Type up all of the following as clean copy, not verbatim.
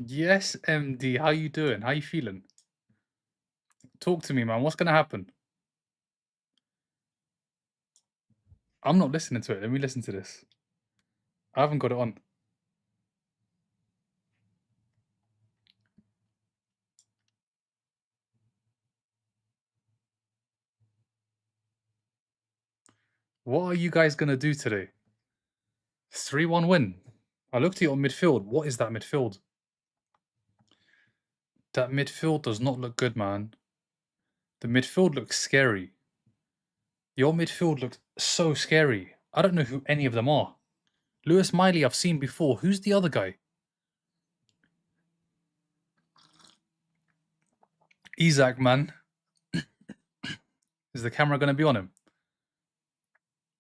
Yes, MD. How you doing? How you feeling? Talk to me, man. What's gonna happen? I'm not listening to it. Let me listen to this. I haven't got it on. What are you guys gonna do today? 3-1 win. I looked at your midfield. What is that midfield? That midfield does not look good, man. The midfield looks scary. Your midfield looks so scary. I don't know who any of them are. Lewis Miley, I've seen before. Who's the other guy? Isaac, man. Is the camera gonna be on him?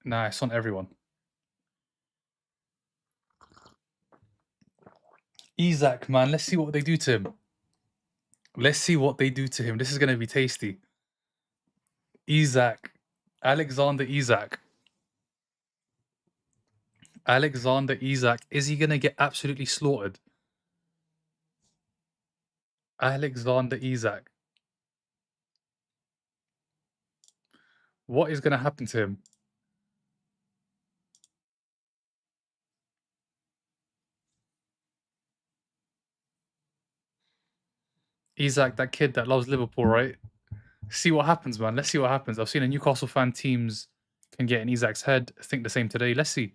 Nah, it's on everyone. Isaac, man. Let's see what they do to him. Let's see what they do to him. This is gonna be tasty. Isaac. Alexander Isaac. Alexander Isaac. Is he gonna get absolutely slaughtered? Alexander Isaac. What is gonna happen to him? Isaac, that kid that loves Liverpool, right? See what happens, man. Let's see what happens. I've seen a Newcastle fan teams can get in Isaac's head. I think the same today. Let's see.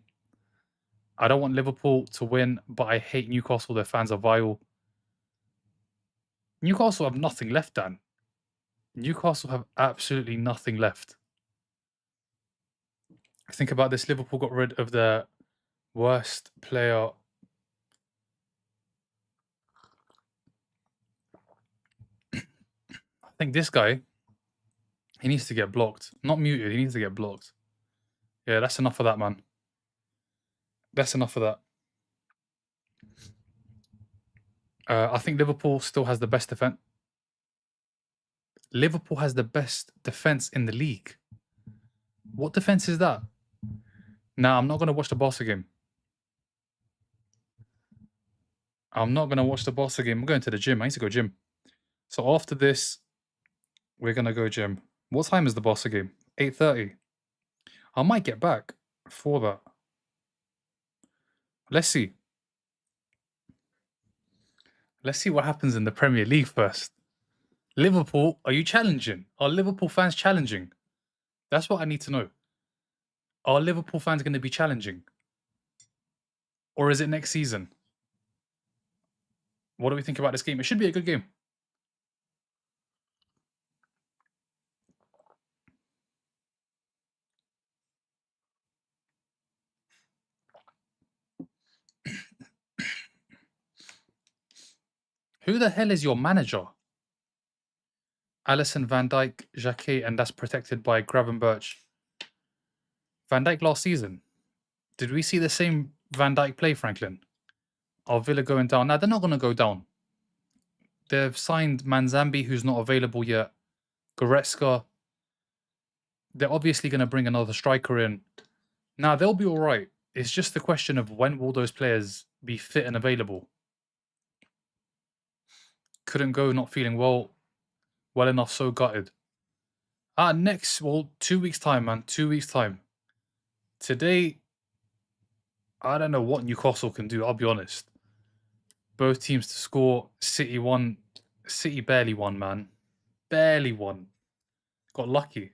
I don't want Liverpool to win, but I hate Newcastle. Their fans are vile. Newcastle have nothing left, Dan. Newcastle have absolutely nothing left. Think about this. Liverpool got rid of their worst player. I think this guy, he needs to get blocked. Not muted, he needs to get blocked. Yeah, that's enough of that, man. That's enough of that. I think Liverpool still has the best defense. Liverpool has the best defense in the league. What defense is that? Nah, I'm not going to watch the Barca game. I'm not going to watch the Barca game. I'm going to the gym. I need to go gym. So after this, we're going to go gym. What time is the Barca game? 8:30. I might get back for that. Let's see. Let's see what happens in the Premier League first. Liverpool, are you challenging? Are Liverpool fans challenging? That's what I need to know. Are Liverpool fans going to be challenging? Or is it next season? What do we think about this game? It should be a good game. Who the hell is your manager? Alisson, Van Dijk, Jacquet, and that's protected by Gravenberch. Van Dijk last season. Did we see the same Van Dijk play, Franklin? Are Villa going down? Now, they're not going to go down. They've signed Manzambi, who's not available yet. Goretzka. They're obviously going to bring another striker in. Now, they'll be all right. It's just the question of when will those players be fit and available. Couldn't go, not feeling well enough, so gutted. Next, 2 weeks' time, man. 2 weeks' time. Today, I don't know what Newcastle can do, I'll be honest. Both teams to score. City won. City barely won, man. Barely won. Got lucky.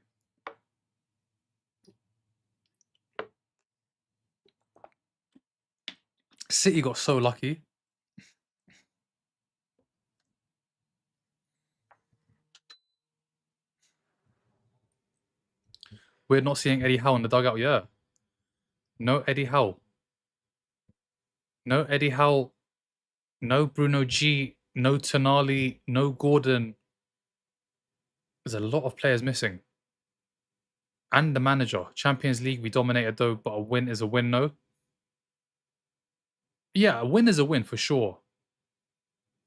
City got so lucky. We're not seeing Eddie Howe in the dugout, yeah. No Eddie Howe. No Eddie Howe. No Bruno G. No Tonali. No Gordon. There's a lot of players missing. And the manager. Champions League, we dominated though, but a win is a win, no? Yeah, a win is a win for sure.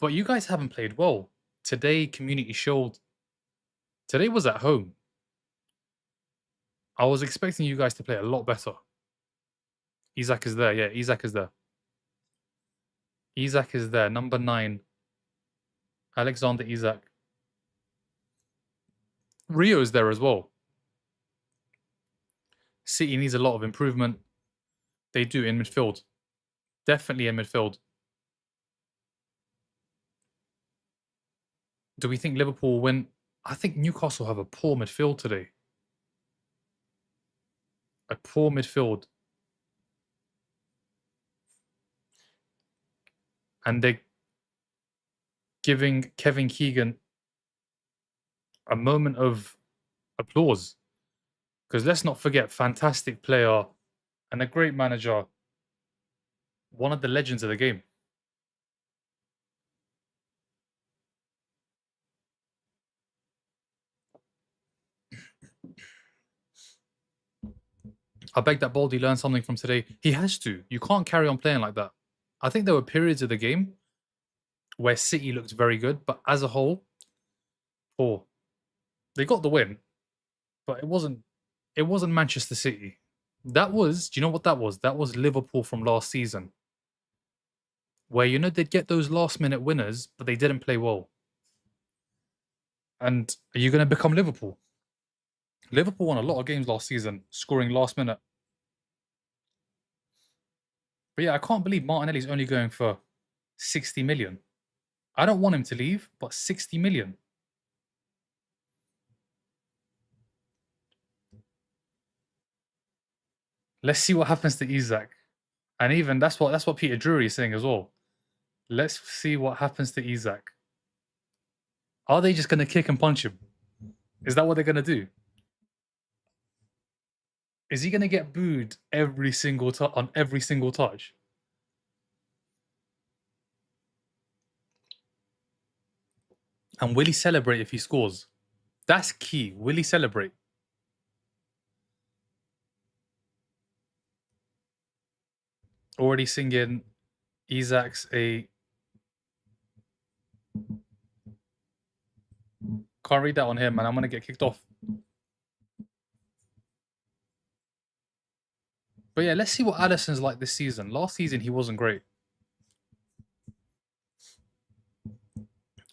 But you guys haven't played well. Today, Community Shield. Today was at home. I was expecting you guys to play a lot better. Isaac is there. Yeah, Isaac is there. Isak is there. Number 9. Alexander Isak. Rio is there as well. City needs a lot of improvement. They do in midfield. Definitely in midfield. Do we think Liverpool will win? I think Newcastle have a poor midfield today. A poor midfield. And they're giving Kevin Keegan a moment of applause. Because let's not forget, fantastic player and a great manager. One of the legends of the game. I beg that Baldy learn something from today. He has to. You can't carry on playing like that. I think there were periods of the game where City looked very good, but as a whole, poor. They got the win, but it wasn't Manchester City. That was, do you know what that was? That was Liverpool from last season. Where, you know, they'd get those last minute winners, but they didn't play well. And are you going to become Liverpool? Liverpool won a lot of games last season, scoring last minute. But yeah, I can't believe Martinelli's only going for 60 million. I don't want him to leave, but 60 million. Let's see what happens to Isak. And even that's what Peter Drury is saying as well. Let's see what happens to Isak. Are they just going to kick and punch him? Is that what they're going to do? Is he going to get booed every single on every single touch? And will he celebrate if he scores? That's key. Will he celebrate? Already singing Isak's a... Can't read that on here, man. I'm going to get kicked off. But yeah, let's see what Alisson's like this season. Last season, he wasn't great.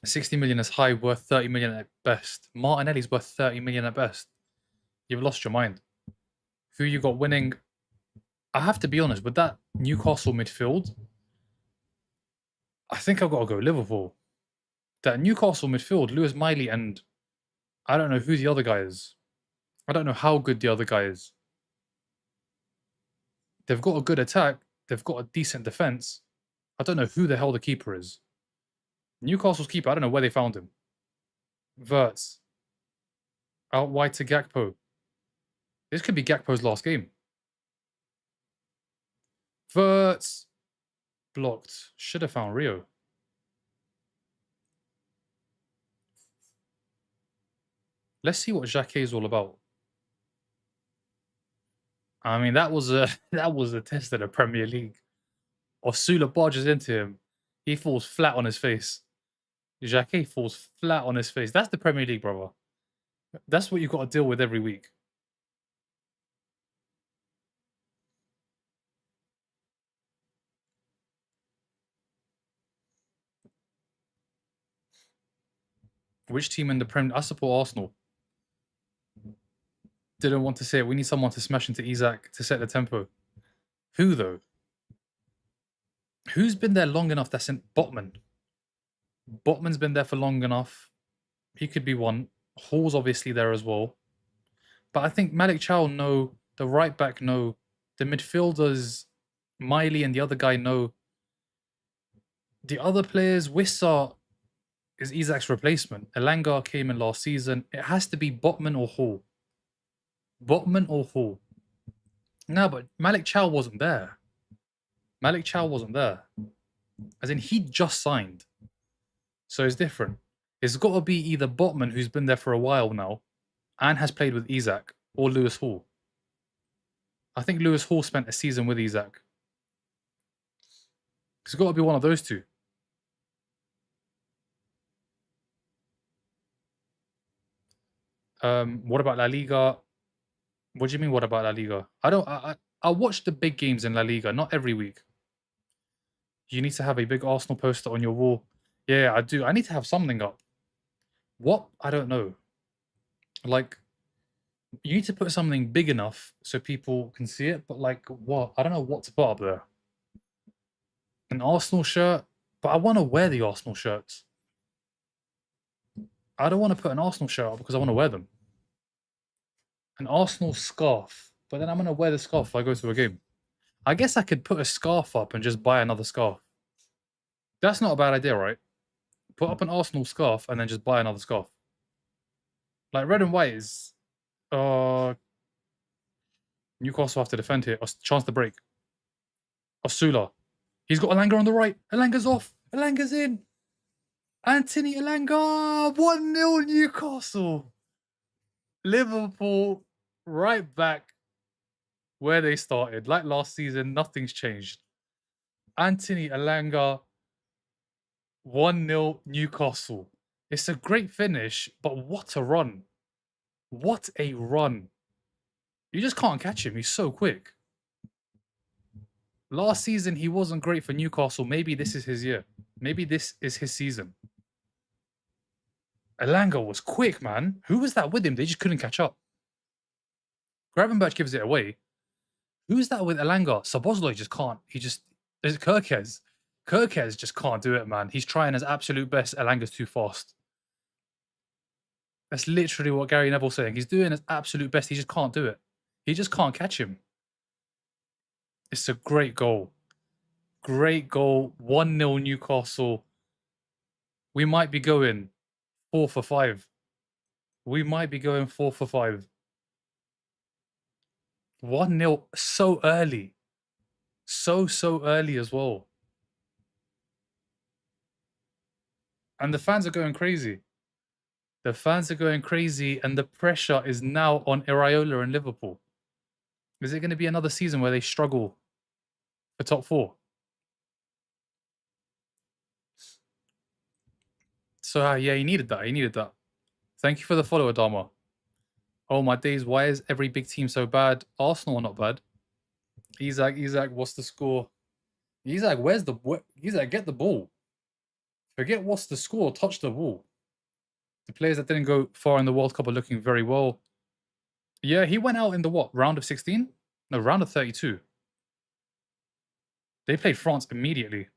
60 million is high, worth 30 million at best. Martinelli's worth 30 million at best. You've lost your mind. Who you got winning? I have to be honest, with that Newcastle midfield, I think I've got to go Liverpool. That Newcastle midfield, Lewis Miley, and I don't know who the other guy is. I don't know how good the other guy is. They've got a good attack. They've got a decent defense. I don't know who the hell the keeper is. Newcastle's keeper, I don't know where they found him. Verts. Out wide to Gakpo. This could be Gakpo's last game. Verts. Blocked. Should have found Rio. Let's see what Jacquet is all about. I mean, that was a test of the Premier League. Osula barges into him. He falls flat on his face. Jacquet falls flat on his face. That's the Premier League, brother. That's what you've got to deal with every week. Which team in the Premier? I support Arsenal. Didn't want to say it. We need someone to smash into Isak to set the tempo. Who, though? Who's been there long enough? That's in Botman. Botman's been there for long enough. He could be one. Hall's obviously there as well. But I think Malik Chow, no. The right back, no. The midfielders, Miley and the other guy, no. The other players, Wissar is Isak's replacement. Elanga came in last season. It has to be Botman or Hall. Botman or Hall. No, but Malik Chow wasn't there. Malik Chow wasn't there. As in, he just signed. So it's different. It's got to be either Botman, who's been there for a while now, and has played with Isak, or Lewis Hall. I think Lewis Hall spent a season with Isak. It's got to be one of those two. What about La Liga? What do you mean, what about La Liga? I watch the big games in La Liga, not every week. You need to have a big Arsenal poster on your wall. Yeah, I do. I need to have something up. What? I don't know. Like, you need to put something big enough so people can see it, but like, what? I don't know what to put up there. An Arsenal shirt? But I want to wear the Arsenal shirts. I don't want to put an Arsenal shirt up because I want to wear them. An Arsenal scarf. But then I'm going to wear the scarf if I go to a game. I guess I could put a scarf up and just buy another scarf. That's not a bad idea, right? Put up an Arsenal scarf and then just buy another scarf. Like, red and white is... Newcastle have to defend here. Chance to break. Osula. He's got Elanga on the right. Elanga's off. Elanga's in. Anthony Elanga. 1-0 Newcastle. Liverpool right back where they started. Like last season, nothing's changed. Anthony Elanga. 1-0 Newcastle. It's a great finish, but what a run. What a run. You just can't catch him. He's so quick. Last season, he wasn't great for Newcastle. Maybe this is his year. Maybe this is his season. Elanga was quick, man. Who was that with him? They just couldn't catch up. Gravenberch gives it away. Who's that with Elanga? Szoboszlai just can't. There's Kirkez. Kirkez just can't do it, man. He's trying his absolute best. Elanga's too fast. That's literally what Gary Neville's saying. He's doing his absolute best. He just can't do it. He just can't catch him. It's a great goal. Great goal. 1-0 Newcastle. We might be going 4 for 5. We might be going 4 for 5. 1-0 so early. So early as well. And the fans are going crazy. The fans are going crazy, and the pressure is now on Iraola and Liverpool. Is it going to be another season where they struggle for top 4? So, yeah, he needed that. He needed that. Thank you for the follow, Adama. Oh, my days. Why is every big team so bad? Arsenal are not bad. Isaac, what's the score? Isaac, Isaac, get the ball. Forget what's the score. Touch the ball. The players that didn't go far in the World Cup are looking very well. Yeah, he went out in the what? Round of 16? No, round of 32. They played France immediately.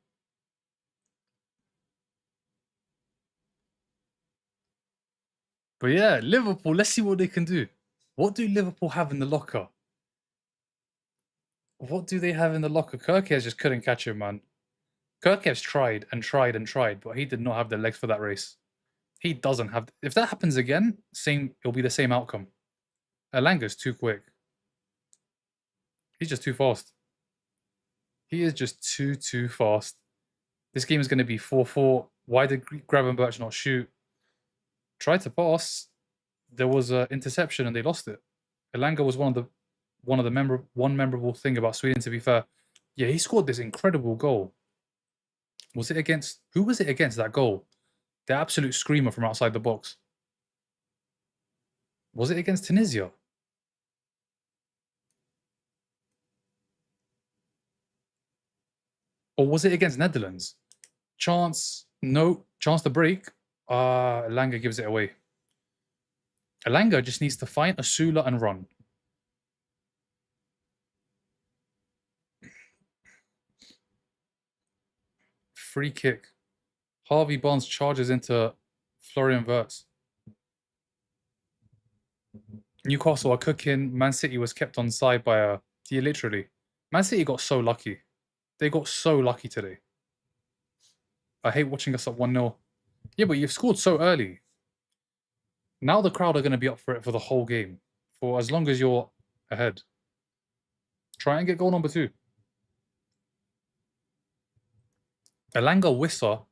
But yeah, Liverpool, let's see what they can do. What do Liverpool have in the locker? What do they have in the locker? Kirkez just couldn't catch him, man. Kirkez tried and tried and tried, but he did not have the legs for that race. He doesn't have... If that happens again, it'll be the same outcome. Elanga's too quick. He's just too fast. He is just too fast. This game is going to be 4-4. Why did Gravenberch not shoot? Tried to pass. There was an interception and they lost it. Elanga was one memorable thing about Sweden, to be fair. Yeah, he scored this incredible goal. Was it against... Who was it against, that goal? The absolute screamer from outside the box. Was it against Tunisia? Or was it against Netherlands? Chance to break. Elanga gives it away. Elanga just needs to find Osula and run. Free kick. Harvey Barnes charges into Florian Wirtz. Newcastle are cooking. Man City was kept on side by a... Yeah, literally. Man City got so lucky. They got so lucky today. I hate watching us at 1-0. Yeah, but you've scored so early. Now the crowd are going to be up for it for the whole game. For as long as you're ahead. Try and get goal number 2. Elanga, Wissa,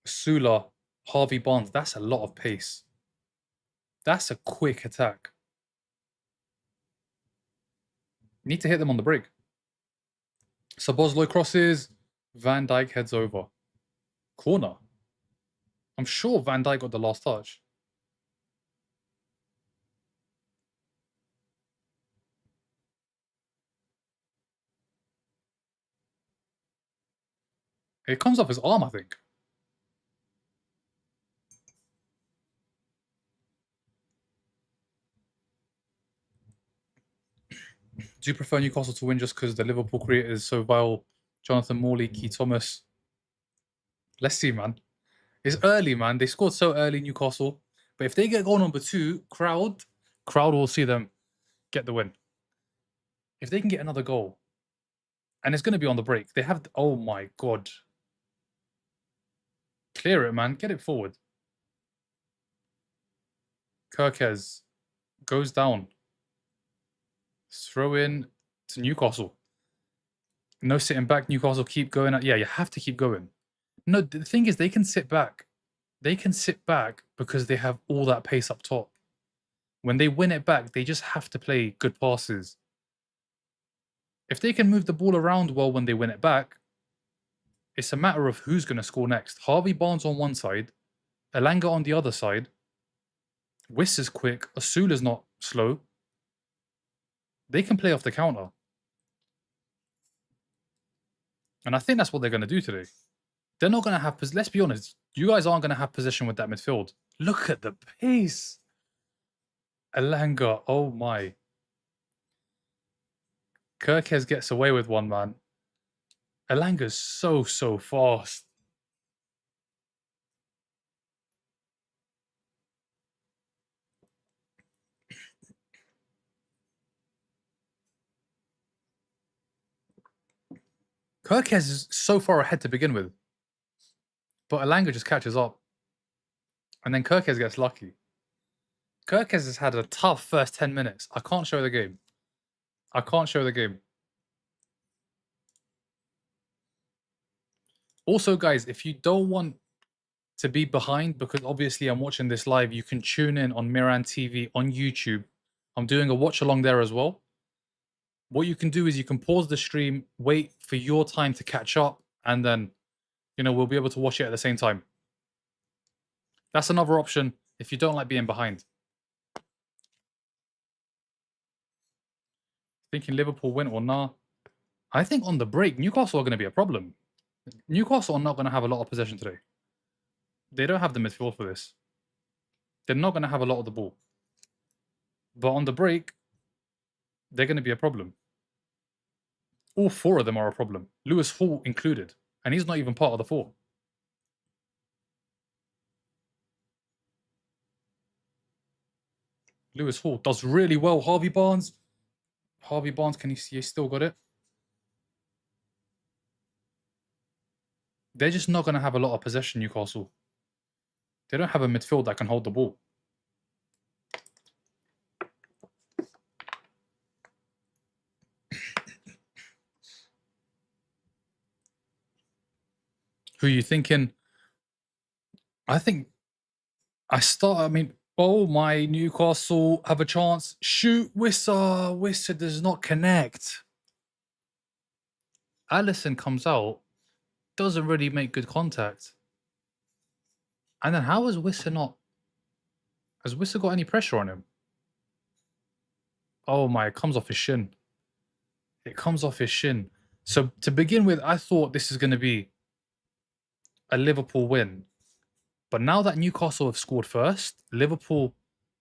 Sula, Harvey Barnes. That's a lot of pace. That's a quick attack. Need to hit them on the break. Szoboszlai crosses. Van Dijk heads over. Corner. I'm sure Van Dijk got the last touch. It comes off his arm, I think. Do you prefer Newcastle to win just because the Liverpool creator is so vile? Jonathan Morley, Key Thomas. Let's see, man. It's early, man. They scored so early, Newcastle. But if they get goal number 2, crowd will see them get the win. If they can get another goal, and it's going to be on the break. They have... Oh, my God. Clear it, man. Get it forward. Kirkes goes down. Throw in to Newcastle. No sitting back. Newcastle keep going. Yeah, you have to keep going. No, the thing is, they can sit back. They can sit back because they have all that pace up top. When they win it back, they just have to play good passes. If they can move the ball around well when they win it back, it's a matter of who's going to score next. Harvey Barnes on one side, Elanga on the other side. Wiss is quick. Asula's not slow. They can play off the counter. And I think that's what they're going to do today. They're not going to have... Let's be honest. You guys aren't going to have possession with that midfield. Look at the pace. Elanga. Oh, my. Kirkes gets away with one, man. Elanga's so fast. Kirkes is so far ahead to begin with. But Elanga just catches up. And then Kirkes gets lucky. Kirkes has had a tough first 10 minutes. I can't show the game. I can't show the game. Also, guys, if you don't want to be behind, because obviously I'm watching this live, you can tune in on Miran TV on YouTube. I'm doing a watch along there as well. What you can do is you can pause the stream, wait for your time to catch up, and then, you know, we'll be able to watch it at the same time. That's another option if you don't like being behind. Thinking Liverpool win or nah? I think on the break, Newcastle are going to be a problem. Newcastle are not going to have a lot of possession today. They don't have the midfield for this. They're not going to have a lot of the ball. But on the break, they're going to be a problem. All 4 of them are a problem. Lewis Hall included. And he's not even part of the 4. Lewis Hall does really well. Harvey Barnes. Harvey Barnes, can you see he's still got it? They're just not going to have a lot of possession, Newcastle. They don't have a midfield that can hold the ball. Who are you thinking? I mean, oh my, Newcastle have a chance. Shoot, Wissa. Wissa does not connect. Allison comes out, doesn't really make good contact. And then how has Wissa not... Has Wissa got any pressure on him? Oh my, it comes off his shin. It comes off his shin. So to begin with, I thought this is going to be a Liverpool win. But now that Newcastle have scored first, Liverpool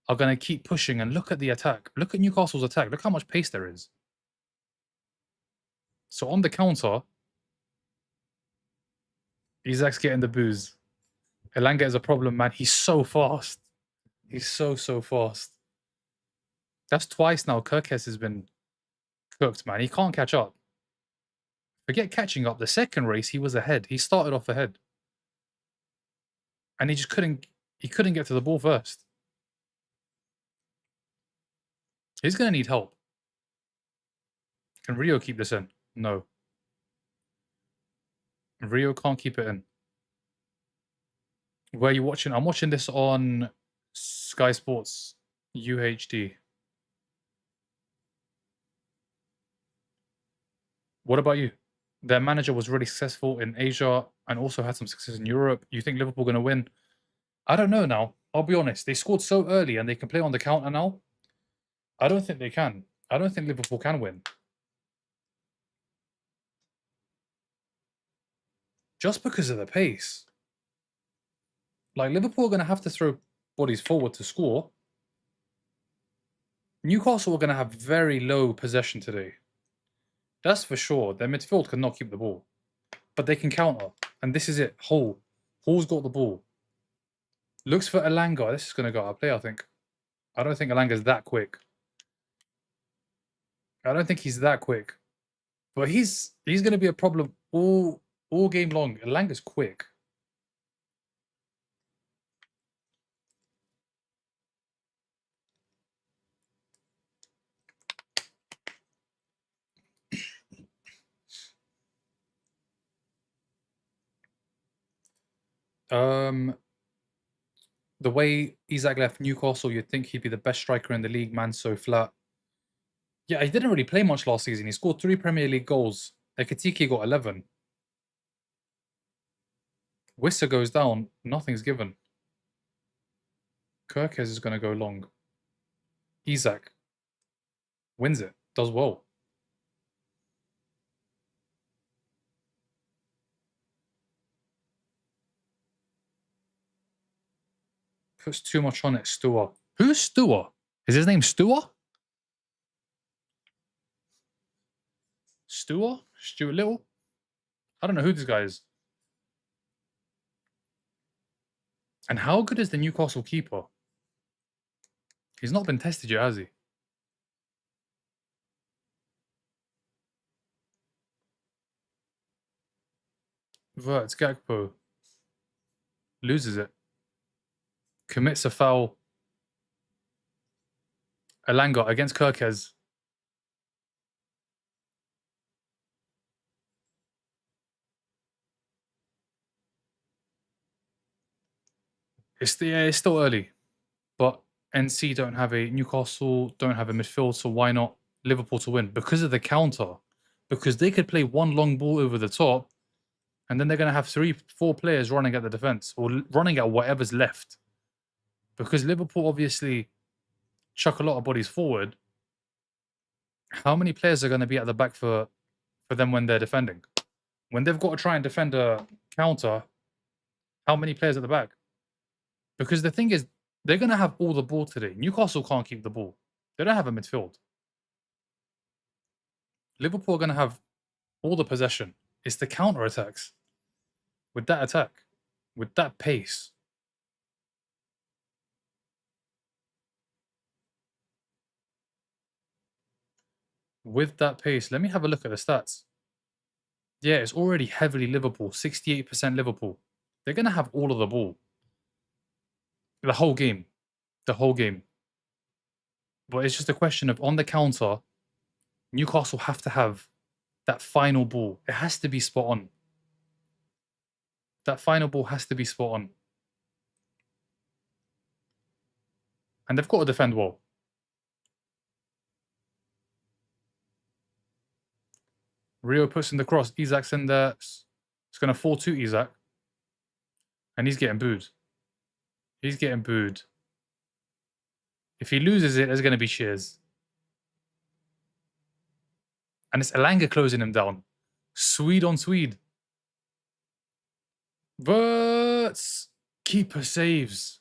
are going to keep pushing. And look at the attack. Look at Newcastle's attack. Look how much pace there is. So on the counter, Isak's getting the booze. Elanga is a problem, man. He's so fast. He's so fast. That's twice now Kirkes has been cooked, man. He can't catch up. Forget catching up. The second race, he was ahead. He started off ahead. And he just couldn't get to the ball first. He's going to need help. Can Rio keep this in? No. Rio can't keep it in. Where are you watching? I'm watching this on Sky Sports UHD. What about you? Their manager was really successful in Asia and also had some success in Europe. You think Liverpool going to win? I don't know now. I'll be honest. They scored so early and they can play on the counter now. I don't think they can. I don't think Liverpool can win. just because of the pace. Like, Liverpool are going to have to throw bodies forward to score. Newcastle are going to have very low possession today. That's for sure. Their midfield cannot keep the ball. But they can counter. And this is it. Hall's got the ball. Looks for Elanga. This is going to go out of play, I think. I don't think Elanga's that quick. I don't think he's that quick. But he's going to be a problem all game long. Elanga's quick. The way Isak left Newcastle, you'd think he'd be the best striker in the league, man, so flat. Yeah, he didn't really play much last season. He scored 3 Premier League goals. Ekitike got 11. Wissa goes down, nothing's given. Kirkes is going to go long. Isak wins it, does well. Puts too much on it, Stewart. Who's Stewart? Is his name Stewart? Stewart? Stuart Little? I don't know who this guy is. And how good is the Newcastle keeper? He's not been tested yet, has he? Verts, Gakpo. Loses it. Commits a foul. Elanga against Kirkes. It's still early, but Newcastle don't have a midfield, so why not Liverpool to win? Because of the counter. Because they could play one long ball over the top, and then they're going to have 3-4 players running at the defense, or running at whatever's left. Because Liverpool obviously chuck a lot of bodies forward. How many players are going to be at the back for them when they're defending? When they've got to try and defend a counter, how many players at the back? Because the thing is, they're going to have all the ball today. Newcastle can't keep the ball. They don't have a midfield. Liverpool are going to have all the possession. It's the counter-attacks. With that attack, with that pace. With that pace, let me have a look at the stats. Yeah, it's already heavily Liverpool, 68% Liverpool. They're going to have all of the ball. The whole game. The whole game. But it's just a question of, on the counter, Newcastle have to have that final ball. It has to be spot on. That final ball has to be spot on. And they've got to defend well. Rio puts in the cross. Isak's in there. It's going to fall to Isak. And he's getting booed. He's getting booed. If he loses it, there's going to be cheers. And it's Elanga closing him down. Swede on Swede. Verts. Keeper saves.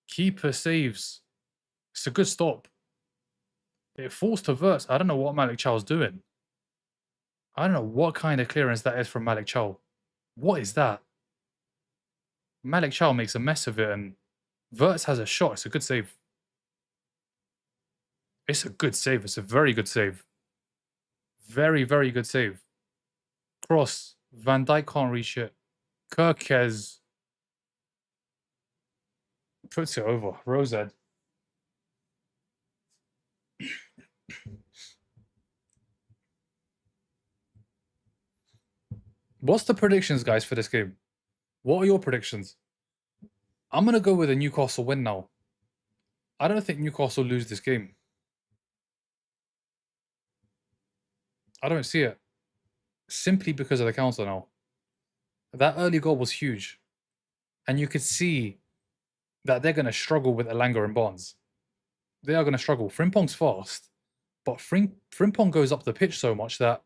Keeper saves. It's a good stop. It falls to Verts. I don't know what Malik Chow's doing. I don't know what kind of clearance that is from Malik Chow. What is that? Malik Chow makes a mess of it and Verts has a shot. It's a good save. It's a good save. It's a very good save. Very, very good save. Cross. Van Dijk can't reach it. Kirkes puts it over. Rosed. What's the predictions, guys, for this game? What are your predictions? I'm going to go with a Newcastle win now. I don't think Newcastle lose this game. I don't see it. Simply because of the counter now. That early goal was huge. And you could see that they're going to struggle with Elanga and Barnes. They are going to struggle. Frimpong's fast. But Frimpong goes up the pitch so much that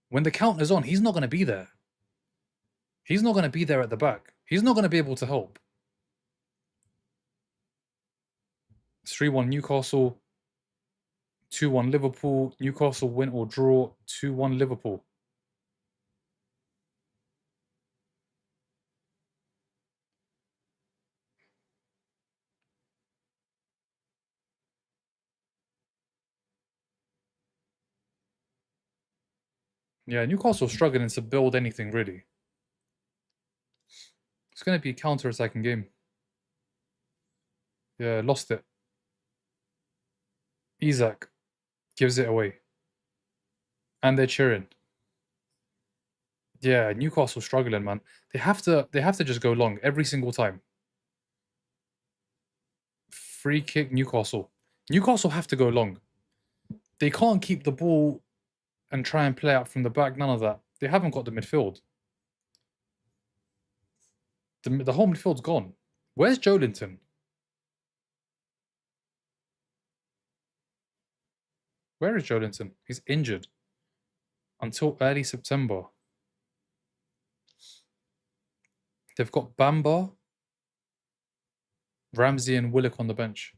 when the counter's on, he's not going to be there. He's not going to be there at the back. He's not going to be able to help. 3-1 Newcastle. 2-1 Liverpool. Newcastle win or draw. 2-1 Liverpool. Yeah, Newcastle's struggling to build anything, really. It's going to be a counter-attacking game. Yeah, lost it. Isak gives it away. And they're cheering. Yeah, Newcastle struggling, man. They have to just go long every single time. Free kick, Newcastle. Newcastle have to go long. They can't keep the ball and try and play out from the back. None of that. They haven't got the midfield. The whole midfield's gone. Where's Joelinton? Where is Joelinton? He's injured until early September. They've got Bamba, Ramsey, and Willock on the bench.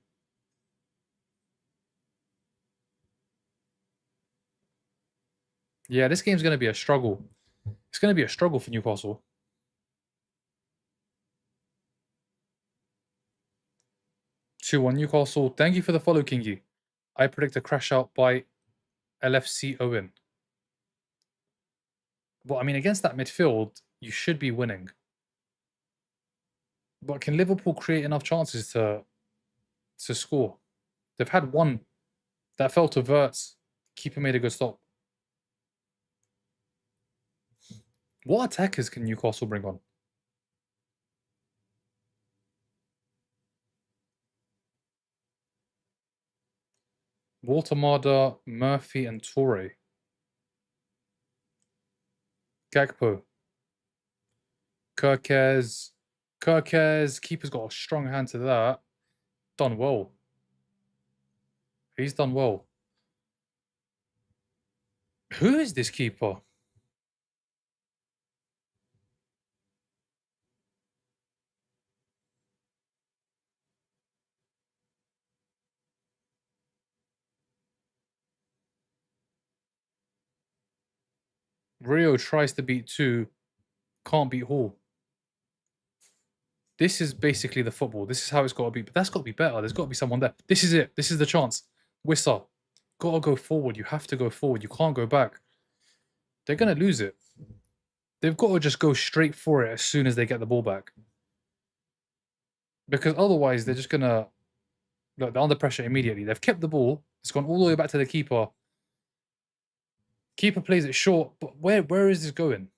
Yeah, this game's going to be a struggle. It's going to be a struggle for Newcastle. 2-1 Newcastle. Thank you for the follow, Kingy. I predict a crash out by LFC Owen. But I mean, against that midfield, you should be winning. But can Liverpool create enough chances to score? They've had one that fell to Wirtz. Keeper made a good stop. What attackers can Newcastle bring on? Watermarda, Murphy, and Torre. Gakpo. Kirkes. Keeper's got a strong hand to that. Done well. He's done well. Who is this keeper? Rio tries to beat 2. Can't beat Hall. This is basically the football. This is how it's got to be. But that's got to be better. There's got to be someone there. This is it. This is the chance. Wissa. Got to go forward. You have to go forward. You can't go back. They're going to lose it. They've got to just go straight for it as soon as they get the ball back. Because otherwise, they're just going to... Look, they're under pressure immediately. They've kept the ball. It's gone all the way back to the keeper. Keeper plays it short. But where is this going?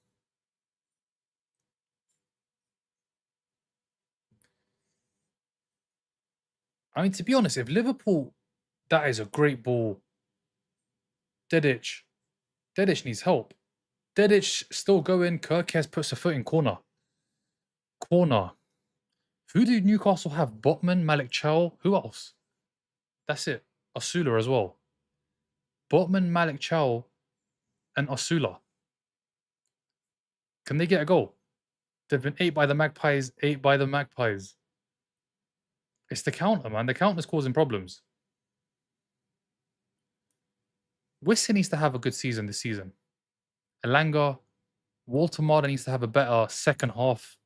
I mean, to be honest, if Liverpool... That is a great ball. Dedic needs help. Dedic still going. Kirkes puts a foot in corner. Who do Newcastle have? Botman, Malik Chow. Who else? That's it. Osula as well. Botman, Malik Chow, and Osula. Can they get a goal? They've been 8 by the Magpies. It's the counter, man. The counter's causing problems. Wissa needs to have a good season this season. Elanga, Watermarda needs to have a better second half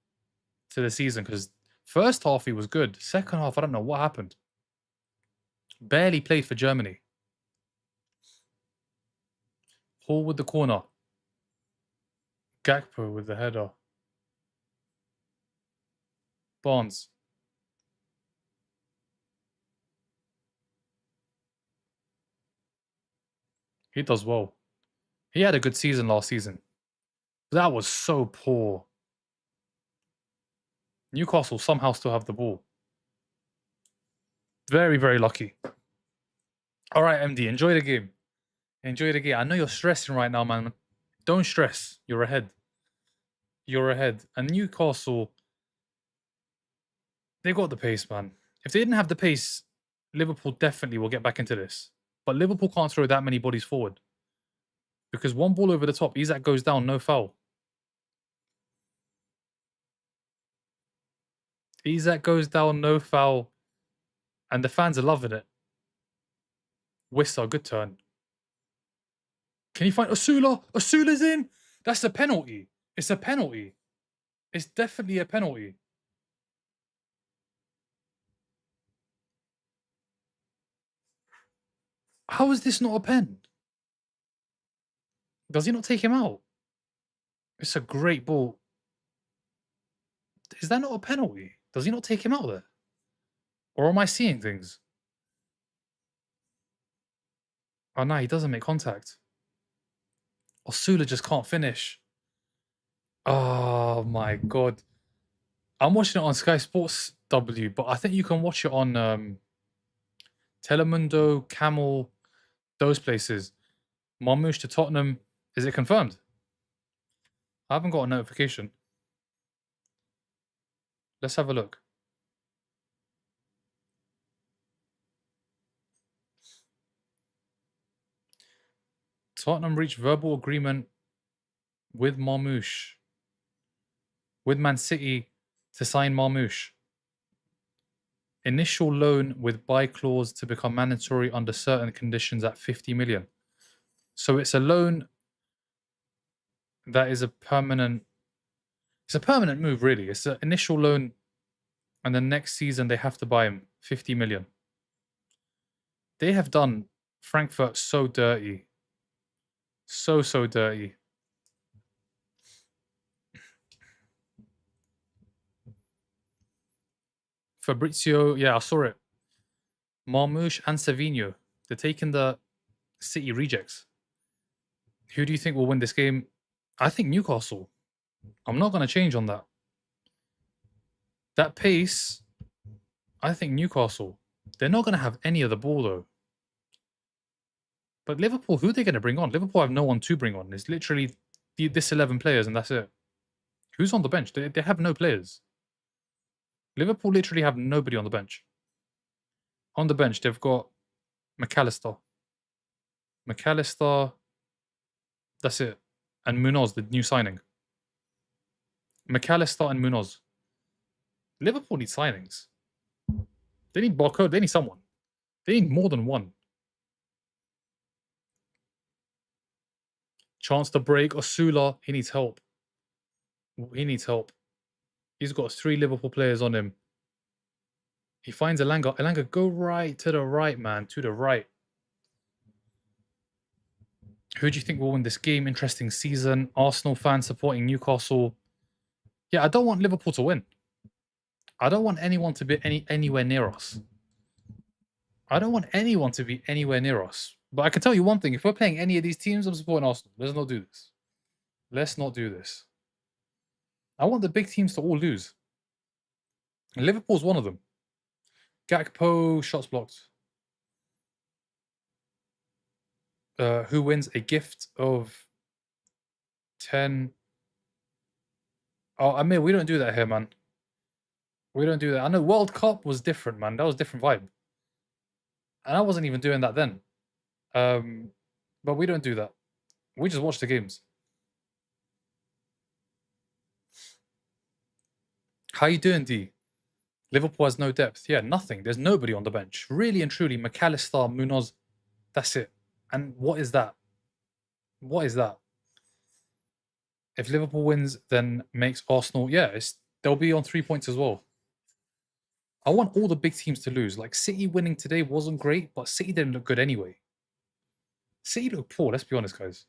to the season because first half he was good. Second half, I don't know what happened. Barely played for Germany. Hall with the corner. Gakpo with the header. Barnes. He does well. He had a good season last season. That was so poor. Newcastle somehow still have the ball. Very, very lucky. All right, MD, enjoy the game. Enjoy the game. I know you're stressing right now, man. Don't stress. You're ahead. And Newcastle, they got the pace, man. If they didn't have the pace, Liverpool definitely will get back into this. But Liverpool can't throw that many bodies forward. Because one ball over the top, Isak goes down, no foul. Isak goes down, no foul. And the fans are loving it. Wissa, good turn. Can you find Osula? Osula's in! That's a penalty. It's a penalty. It's definitely a penalty. How is this not a pen? Does he not take him out? It's a great ball. Is that not a penalty? Does he not take him out there? Or am I seeing things? Oh no, he doesn't make contact. Osula just can't finish. Oh my god. I'm watching it on Sky Sports W, but I think you can watch it on Telemundo, Camel, those places. Marmoush to Tottenham. Is it confirmed? I haven't got a notification. Let's have a look. Tottenham reached verbal agreement with Marmoush. With Man City to sign Marmoush. Initial loan with buy clause to become mandatory under certain conditions at 50 million. So it's a loan that is a permanent... It's a permanent move, really. It's an initial loan, and the next season they have to buy him 50 million. They have done Frankfurt so dirty. So dirty. Fabrizio, yeah, I saw it. Marmoush and Savinho. They're taking the City rejects. Who do you think will win this game? I think Newcastle. I'm not going to change on that. That pace, I think Newcastle. They're not going to have any of the ball, though. But Liverpool, who are they going to bring on? Liverpool have no one to bring on. It's literally this 11 players, and that's it. Who's on the bench? They have no players. Liverpool literally have nobody on the bench. On the bench, they've got McAllister. That's it. And Munoz, the new signing. McAllister and Munoz. Liverpool need signings. They need Barcode. They need someone. They need more than one. Chance to break. Osula, he needs help. He needs help. He's got 3 Liverpool players on him. He finds Elanga. Elanga, go right, to the right, man. To the right. Who do you think will win this game? Interesting season. Arsenal fans supporting Newcastle. Yeah, I don't want Liverpool to win. I don't want anyone to be anywhere near us. I don't want anyone to be anywhere near us. But I can tell you one thing. If we're playing any of these teams, I'm supporting Arsenal. Let's not do this. Let's not do this. I want the big teams to all lose. And Liverpool's one of them. Gakpo, shots blocked. Who wins a gift of 10? Oh, Amir, we don't do that here, man. We don't do that. I know World Cup was different, man. That was a different vibe. And I wasn't even doing that then. But we don't do that. We just watch the games. How you doing, D? Liverpool has no depth. Yeah, nothing. There's nobody on the bench. Really and truly, McAllister, Munoz, that's it. And what is that? What is that? If Liverpool wins, then makes Arsenal... Yeah, they'll be on 3 points as well. I want all the big teams to lose. Like, City winning today wasn't great, but City didn't look good anyway. City look poor, let's be honest, guys.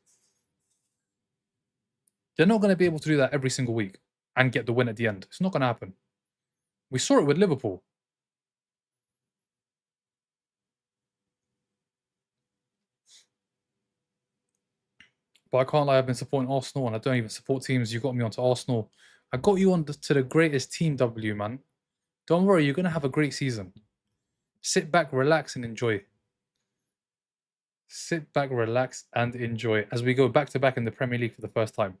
They're not going to be able to do that every single week and get the win at the end. It's not going to happen. We saw it with Liverpool. But I can't lie, I've been supporting Arsenal and I don't even support teams. You got me onto Arsenal. I got you on to the greatest team, W, man. Don't worry, you're going to have a great season. Sit back, relax, and enjoy. Sit back, relax, and enjoy as we go back-to-back in the Premier League for the first time.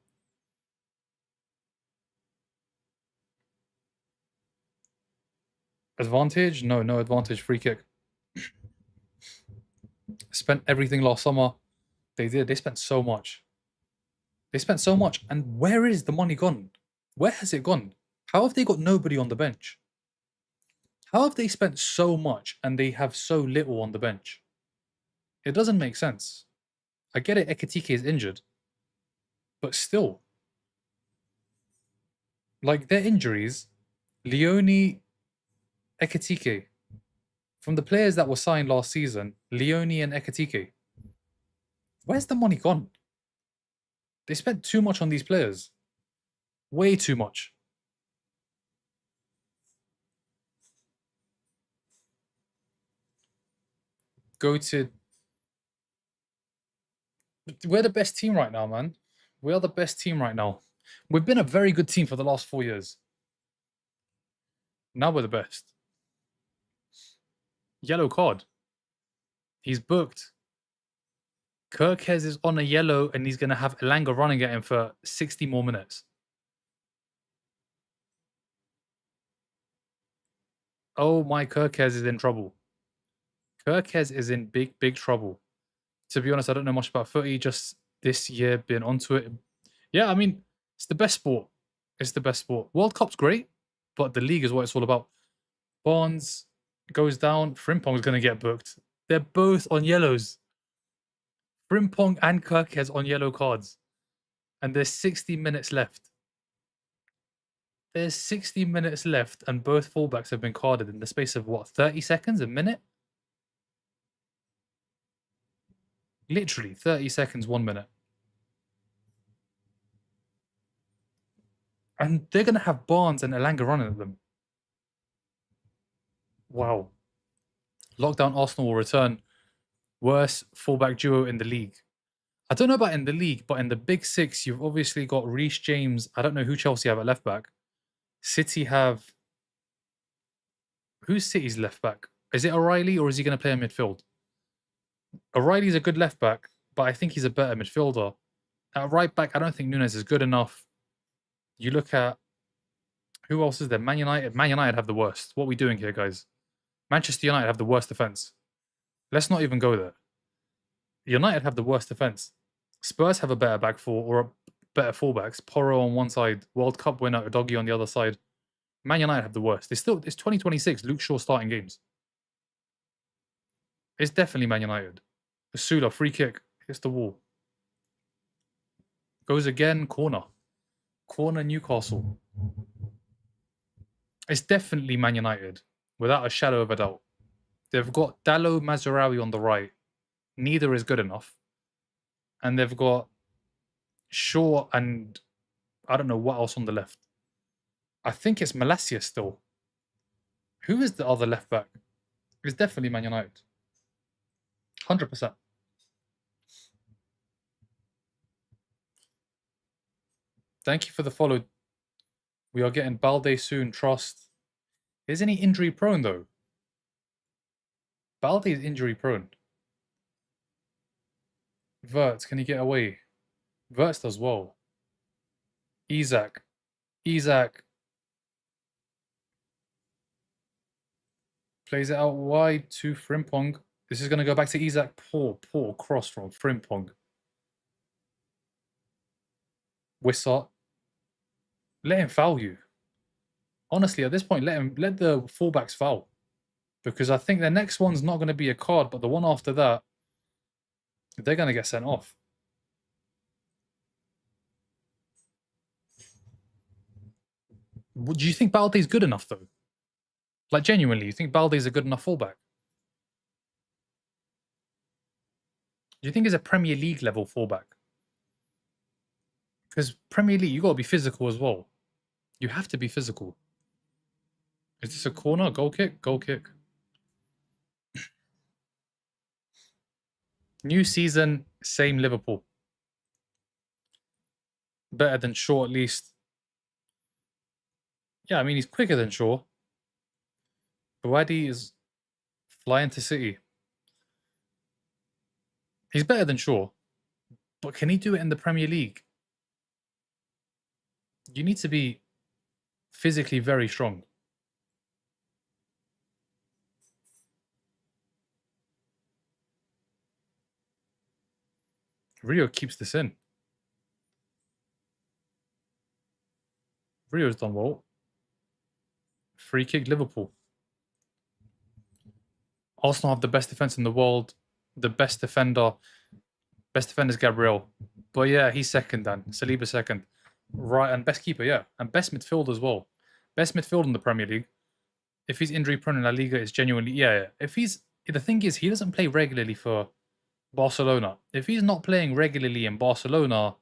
Advantage? No, no advantage. Free kick. Spent everything last summer. They did. They spent so much. They spent so much. And where is the money gone? Where has it gone? How have they got nobody on the bench? How have they spent so much and they have so little on the bench? It doesn't make sense. I get it, Ekitike is injured, but still, like their injuries, Leone, Ekitike, from the players that were signed last season, Leone and Ekitike, where's the money gone? They spent too much on these players. Way too much. We're the best team right now, man. We are the best team right now. We've been a very good team for the last 4 years. Now we're the best. Yellow card. He's booked. Kirkes is on a yellow and he's going to have Elanga running at him for 60 more minutes. Oh my, Kirkes is in trouble. Kirkes is in big, big trouble. To be honest, I don't know much about footy. Just this year, being onto it. Yeah, I mean, it's the best sport. It's the best sport. World Cup's great, but the league is what it's all about. Barnes goes down. Frimpong's going to get booked. They're both on yellows. Frimpong and Kirkes on yellow cards. And there's 60 minutes left. There's 60 minutes left, and both fullbacks have been carded in the space of, what, 30 seconds? A minute? Literally, 30 seconds, 1 minute. And they're going to have Barnes and Elanga running at them. Wow. Lockdown Arsenal will return. Worst fullback duo in the league. I don't know about in the league, but in the big six, you've obviously got Reece James. I don't know who Chelsea have at left back. City have... Who's City's left back? Is it O'Reilly or is he going to play in midfield? O'Reilly's a good left back, but I think he's a better midfielder. At right back, I don't think Nunes is good enough. You look at... Who else is there? Man United. Man United have the worst. What are we doing here, guys? Manchester United have the worst defence. Let's not even go there. United have the worst defence. Spurs have a better back four or a better fullbacks. Porro on one side, World Cup winner Udogie on the other side. Man United have the worst. It's 2026. Luke Shaw starting games. It's definitely Man United. Sula, free kick, hits the wall. Goes again, corner. Corner Newcastle. It's definitely Man United, without a shadow of a doubt. They've got Dallo Mazraoui on the right. Neither is good enough. And they've got Shaw and I don't know what else on the left. I think it's Malacia still. Who is the other left back? It's definitely Man United. 100%. Thank you for the follow. We are getting Balde soon, trust. Isn't he injury prone though? Balde is injury prone. Wirtz, can he get away? Wirtz does well. Isak. Plays it out wide to Frimpong. This is going to go back to Isak. Poor cross from Frimpong. Wissart. Let him foul you. Honestly, at this point, let the fullbacks foul. Because I think the next one's not going to be a card, but the one after that, they're going to get sent off. Do you think Balde's good enough, though? Like, genuinely, you think Balde's a good enough fullback? Do you think he's a Premier League level fullback? Because Premier League, you got to be physical as well. You have to be physical. Is this a corner? Goal kick? Goal kick. New season, same Liverpool. Better than Shaw at least. Yeah, I mean, he's quicker than Shaw. Bawadi is flying to City. He's better than Shaw. But can he do it in the Premier League? You need to be physically very strong. Rio keeps this in. Rio's done well. Free kick, Liverpool. Arsenal have the best defense in the world. The best defender is Gabriel. But yeah, he's second then. Saliba second. Right, and best keeper, yeah. And best midfield as well. Best midfield in the Premier League. If he's injury prone in La Liga, it's genuinely, yeah. If he's, the thing is, he doesn't play regularly for Barcelona. If he's not playing regularly in Barcelona,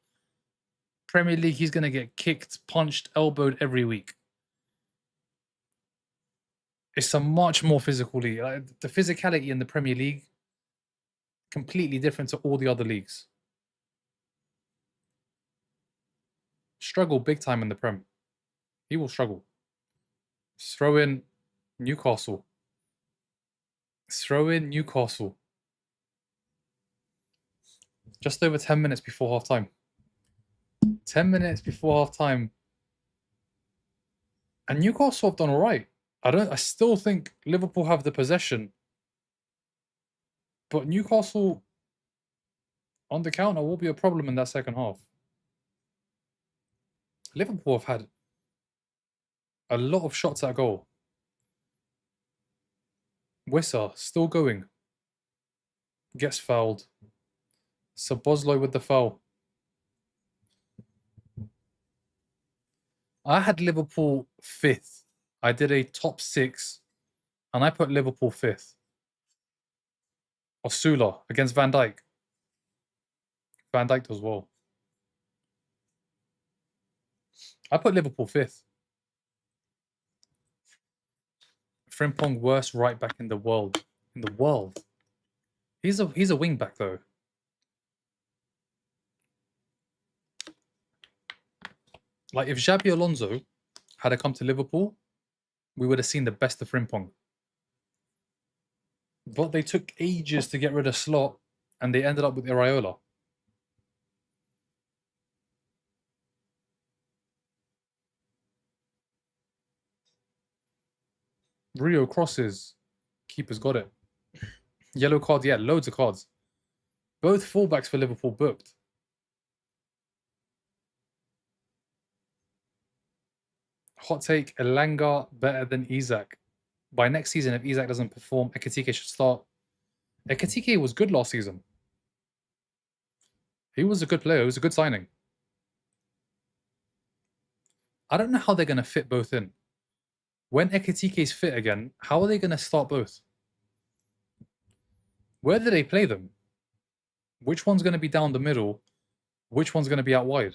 Premier League, he's going to get kicked, punched, elbowed every week. It's a much more physical league. Like, the physicality in the Premier League, completely different to all the other leagues. Struggle big time in the Prem. He will struggle. Throw in Newcastle. Throw in Newcastle. Just over 10 minutes before half time. 10 minutes before half time. And Newcastle have done all right. I still think Liverpool have the possession. But Newcastle on the counter will be a problem in that second half. Liverpool have had a lot of shots at goal. Wissa still going. Gets fouled. Szoboszlai with the foul. I had Liverpool 5th. I did a top 6, and I put Liverpool 5th. Osula against Van Dijk. Van Dijk does well. I put Liverpool 5th. Frimpong, worst right back in the world. He's a wing back though. Like, if Xabi Alonso had come to Liverpool, we would have seen the best of Frimpong. But they took ages to get rid of Slot, and they ended up with Iraola. Rio crosses. Keeper's got it. Yellow card, yeah, loads of cards. Both fullbacks for Liverpool booked. Hot take, Elanga better than Isak. By next season, if Isak doesn't perform, Ekitike should start. Ekitike was good last season. He was a good player. It was a good signing. I don't know how they're going to fit both in. When Ekitike is fit again, how are they going to start both? Where do they play them? Which one's going to be down the middle? Which one's going to be out wide?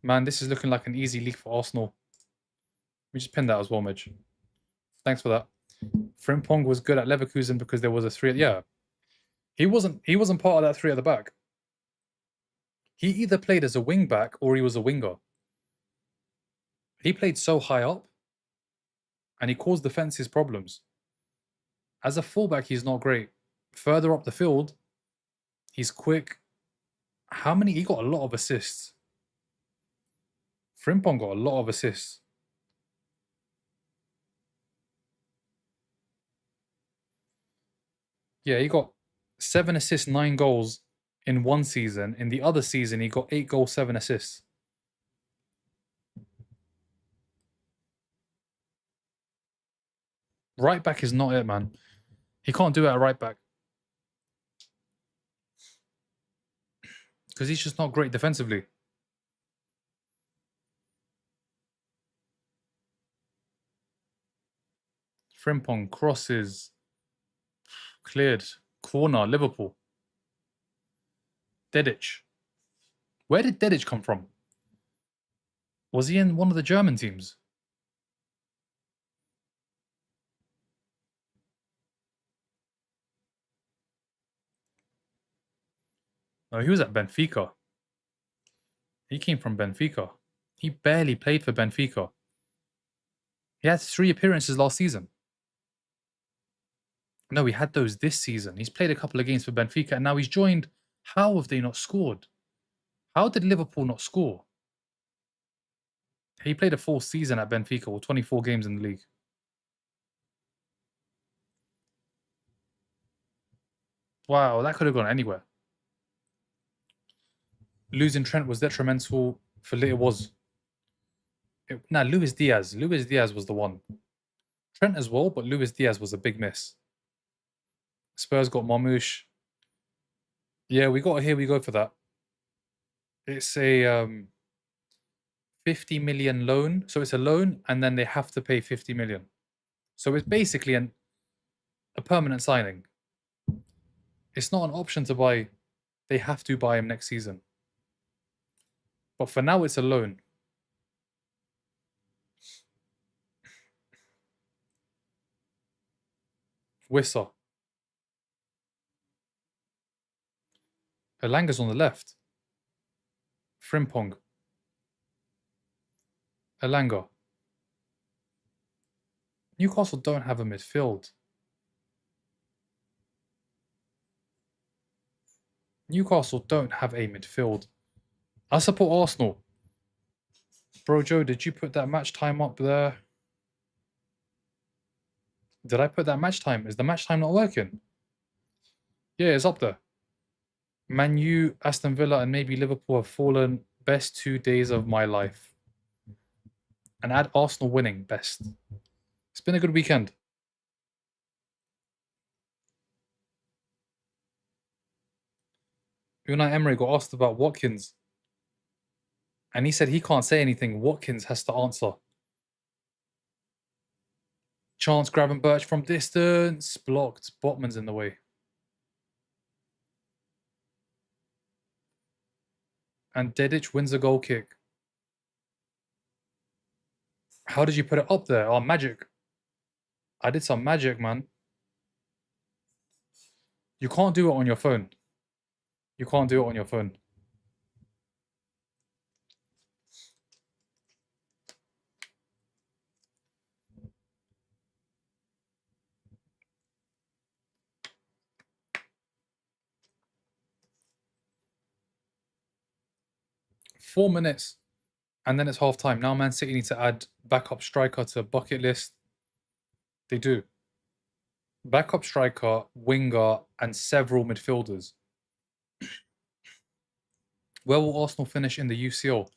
Man, this is looking like an easy league for Arsenal. We just pinned that as well, Midge. Thanks for that. Frimpong was good at Leverkusen because there was a 3. Yeah, he wasn't part of that 3 at the back. He either played as a wing back or he was a winger. He played so high up, and he caused defenses problems. As a fullback, he's not great. Further up the field, he's quick. He got a lot of assists. Frimpong got a lot of assists. Yeah, he got 7 assists, 9 goals in one season. In the other season, he got 8 goals, 7 assists. Right back is not it, man. He can't do it at right back. Because he's just not great defensively. Frimpong crosses. Cleared. Corner, Liverpool. Dedic. Where did Dedic come from? Was he in one of the German teams? No, he was at Benfica. He came from Benfica. He barely played for Benfica. He had 3 appearances last season. No, he had those this season. He's played a couple of games for Benfica, and now he's joined. How have they not scored? How did Liverpool not score? He played a full season at Benfica, or 24 games in the league. Wow, that could have gone anywhere. Losing Trent was detrimental. For it was. Nah, Luis Diaz. Luis Diaz was the one. Trent as well, but Luis Diaz was a big miss. Spurs got Marmoush. Yeah, we got a here we go for that. It's a 50 million loan. So it's a loan and then they have to pay 50 million. So it's basically a permanent signing. It's not an option to buy. They have to buy him next season. But for now, it's a loan. Wissa. Elanga's on the left. Frimpong. Elanga. Newcastle don't have a midfield. Newcastle don't have a midfield. I support Arsenal. Bro, Joe, did you put that match time up there? Did I put that match time? Is the match time not working? Yeah, it's up there. Man U, Aston Villa, and maybe Liverpool have fallen. Best 2 days of my life. And add Arsenal winning best. It's been a good weekend. Unai Emery got asked about Watkins. And he said he can't say anything. Watkins has to answer. Chance grabbing Birch from distance. Blocked. Botman's in the way. And Dedic wins a goal kick. How did you put it up there? Oh, magic. I did some magic, man. You can't do it on your phone. You can't do it on your phone. Four minutes. And then it's half time. Now Man City need to add backup striker to bucket list. They do. Backup striker, winger, and several midfielders. Where will Arsenal finish in the UCL?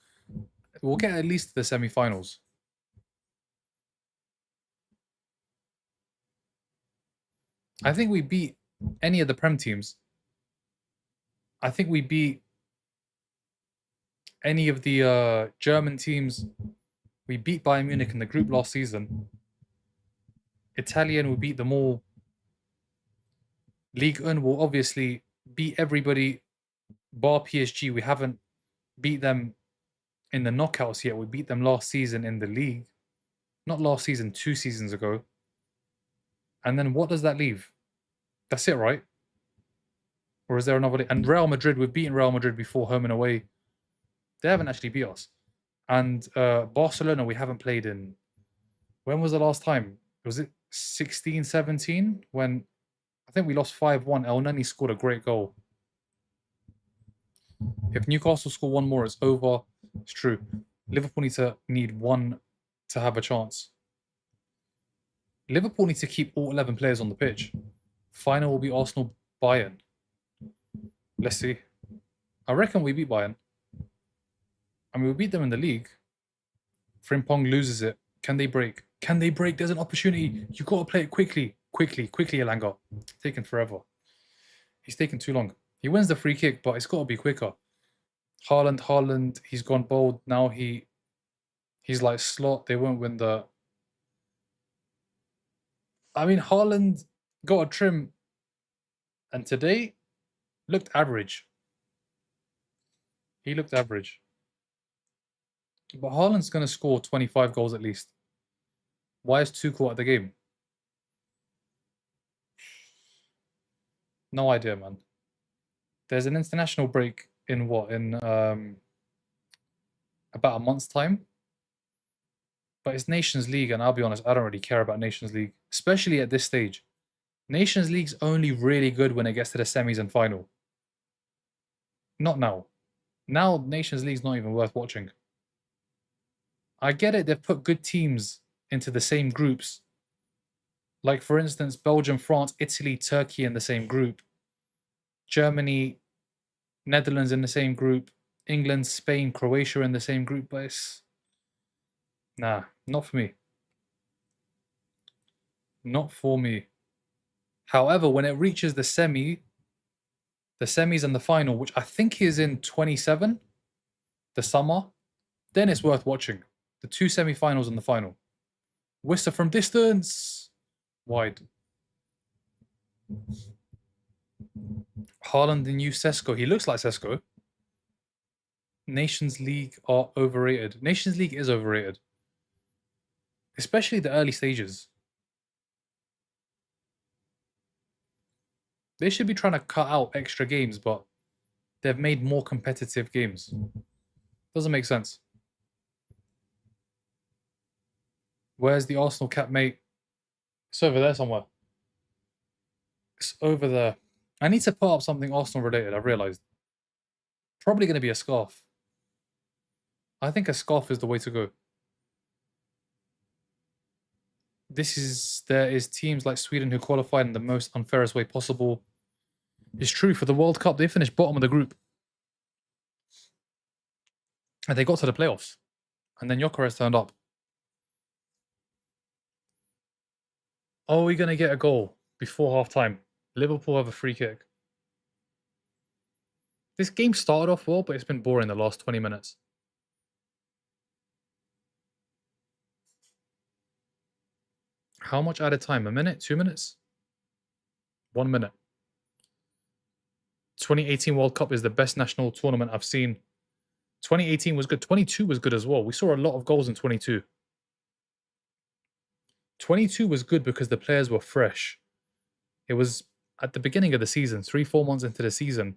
We'll get at least to the semi-finals. I think we beat any of the Prem teams. I think we beat any of the German teams. We beat Bayern Munich in the group last season. Italian, we beat them all. Ligue 1 will obviously beat everybody bar PSG. We haven't beat them in the knockouts yet. We beat them last season in the league. Not last season, 2 seasons ago. And then what does that leave? That's it, right? Or is there another? And Real Madrid, we've beaten Real Madrid before, home and away. They haven't actually beat us. And Barcelona, we haven't played in... When was the last time? Was it 16, 17? When I think we lost 5-1. El Neni scored a great goal. If Newcastle score one more, it's over. It's true. Liverpool need one to have a chance. Liverpool needs to keep all 11 players on the pitch. Final will be Arsenal-Bayern. Let's see. I reckon we beat Bayern. I mean, we beat them in the league. Frimpong loses it. Can they break? Can they break? There's an opportunity. You got to play it quickly. Quickly, Elanga. Taking forever. He's taking too long. He wins the free kick, but it's got to be quicker. Haaland, he's gone bold. Now he's like slot. They won't win the... I mean, Haaland got a trim. And today, looked average. He looked average. But Haaland's going to score 25 goals at least. Why is Tuchel at the game? No idea, man. There's an international break in what? In about a month's time? But it's Nations League, and I'll be honest, I don't really care about Nations League, especially at this stage. Nations League's only really good when it gets to the semis and final. Not now. Now, Nations League's not even worth watching. I get it, they've put good teams into the same groups. Like, for instance, Belgium, France, Italy, Turkey in the same group. Germany, Netherlands in the same group. England, Spain, Croatia in the same group. But Nah, not for me. Not for me. However, when it reaches the semis and the final, which I think is in 27, the summer, then it's worth watching. The 2 semi-finals and the final. Worcester from distance. Wide. Haaland the new Sesko. He looks like Sesko. Nations League are overrated. Nations League is overrated. Especially the early stages. They should be trying to cut out extra games, but they've made more competitive games. Doesn't make sense. Where's the Arsenal cap, mate? It's over there somewhere. It's over there. I need to put up something Arsenal related, I've realised. Probably going to be a scarf. I think a scarf is the way to go. There is teams like Sweden who qualified in the most unfairest way possible. It's true, for the World Cup, they finished bottom of the group. And they got to the playoffs. And then Gyökeres turned up. Are we going to get a goal before half-time? Liverpool have a free kick. This game started off well, but it's been boring the last 20 minutes. How much added time? A minute? 2 minutes? 1 minute. 2018 World Cup is the best national tournament I've seen. 2018 was good. 22 was good as well. We saw a lot of goals in 22. 22 was good because the players were fresh. It was at the beginning of the season, 3-4 months into the season.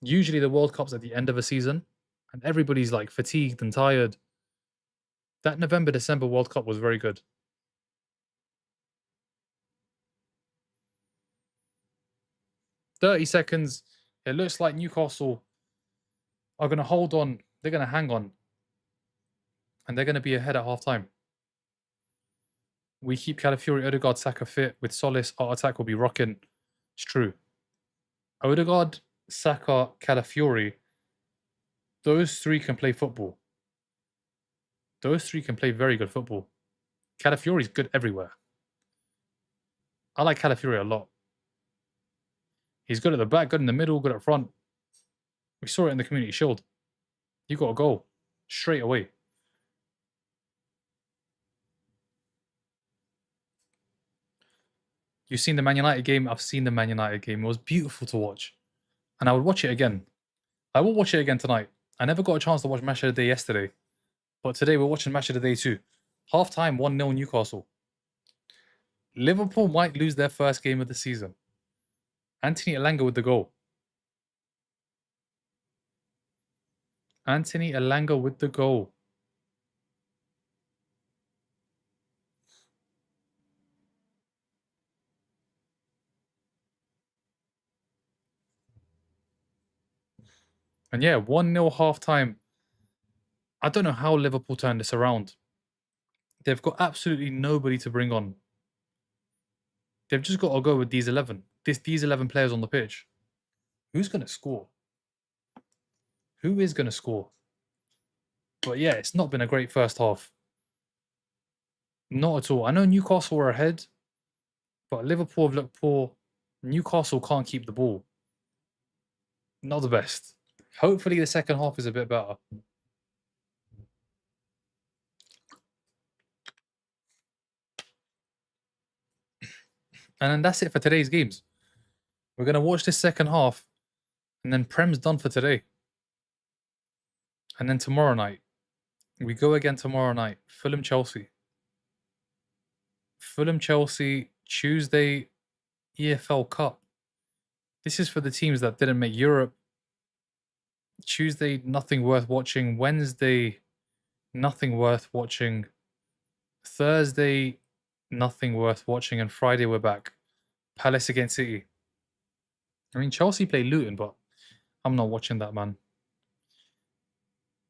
Usually the World Cup's at the end of a season, and everybody's like fatigued and tired. That November-December World Cup was very good. $30. It looks like Newcastle are going to hold on. They're going to hang on. And they're going to be ahead at half-time. We keep Calafiori, Odegaard, Saka fit. With Solis, our attack will be rocking. It's true. Odegaard, Saka, Calafiori, those three can play football. Those three can play very good football. Calafiori's good everywhere. I like Calafiori a lot. He's good at the back, good in the middle, good up front. We saw it in the Community Shield. You got a goal straight away. You've seen the Man United game. I've seen the Man United game. It was beautiful to watch. And I would watch it again. I will watch it again tonight. I never got a chance to watch Match of the Day yesterday. But today we're watching Match of the Day too. Half-time, 1-0 Newcastle. Liverpool might lose their first game of the season. Anthony Elanga with the goal. Anthony Elanga with the goal. And yeah, 1-0 half-time. I don't know how Liverpool turned this around. They've got absolutely nobody to bring on. They've just got to go with these 11. These 11 players on the pitch. Who's going to score? Who is going to score? But yeah, it's not been a great first half. Not at all. I know Newcastle were ahead, but Liverpool have looked poor. Newcastle can't keep the ball. Not the best. Hopefully the second half is a bit better. And then that's it for today's games. We're going to watch this second half, and then Prem's done for today. And then tomorrow night, we go again tomorrow night. Fulham-Chelsea. Fulham-Chelsea, Tuesday, EFL Cup. This is for the teams that didn't make Europe. Tuesday, nothing worth watching. Wednesday, nothing worth watching. Thursday, nothing worth watching. And Friday, we're back. Palace against City. I mean, Chelsea play Luton, but I'm not watching that, man.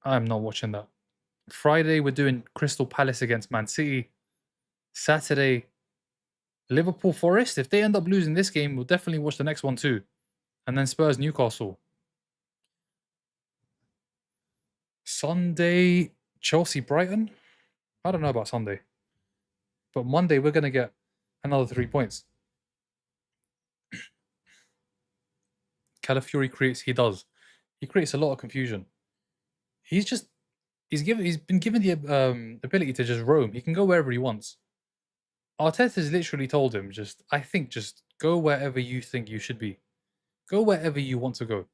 I'm not watching that. Friday, we're doing Crystal Palace against Man City. Saturday, Liverpool Forest. If they end up losing this game, we'll definitely watch the next one too. And then Spurs Newcastle. Sunday, Chelsea Brighton. I don't know about Sunday. But Monday, we're going to get another 3 points. Calafiori creates, he does. He creates a lot of confusion. He's been given the ability to just roam. He can go wherever he wants. Arteta's literally told him, just go wherever you think you should be. Go wherever you want to go.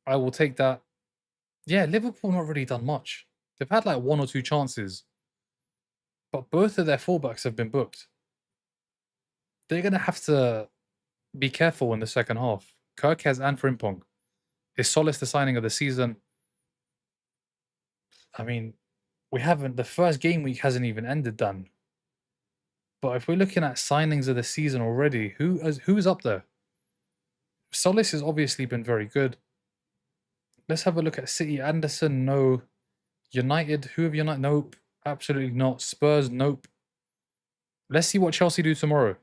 I will take that. Yeah, Liverpool not really done much. They've had like 1 or 2 chances. But both of their fullbacks have been booked. They're going to have to be careful in the second half. Kirkes and Frimpong. Is Solis the signing of the season? I mean, the first game week hasn't even ended, Dan. But if we're looking at signings of the season already, who's up there? Solis has obviously been very good. Let's have a look at City. Anderson, no. United, who have United? Nope. Absolutely not. Spurs, nope. Let's see what Chelsea do tomorrow.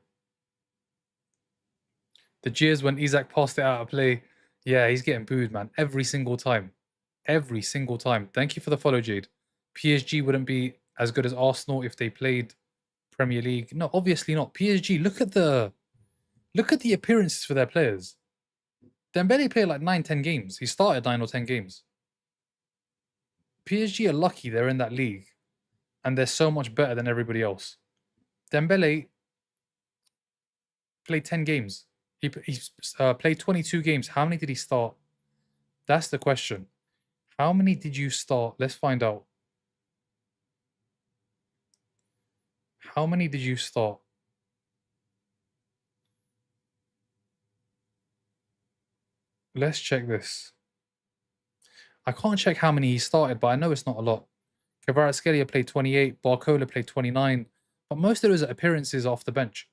The jeers when Isak passed it out of play. Yeah, he's getting booed, man. Every single time. Every single time. Thank you for the follow, Jade. PSG wouldn't be as good as Arsenal if they played Premier League. No, obviously not. PSG, look at the appearances for their players. Dembele played like 9-10 games. He started 9 or 10 games. PSG are lucky they're in that league. And they're so much better than everybody else. Dembele played 10 games. He played 22 games. How many did he start? That's the question. How many did you start? Let's find out. How many did you start? Let's check this. I can't check how many he started, but I know it's not a lot. Kvaratskhelia played 28, Barcola played 29, but most of those are appearances off the bench.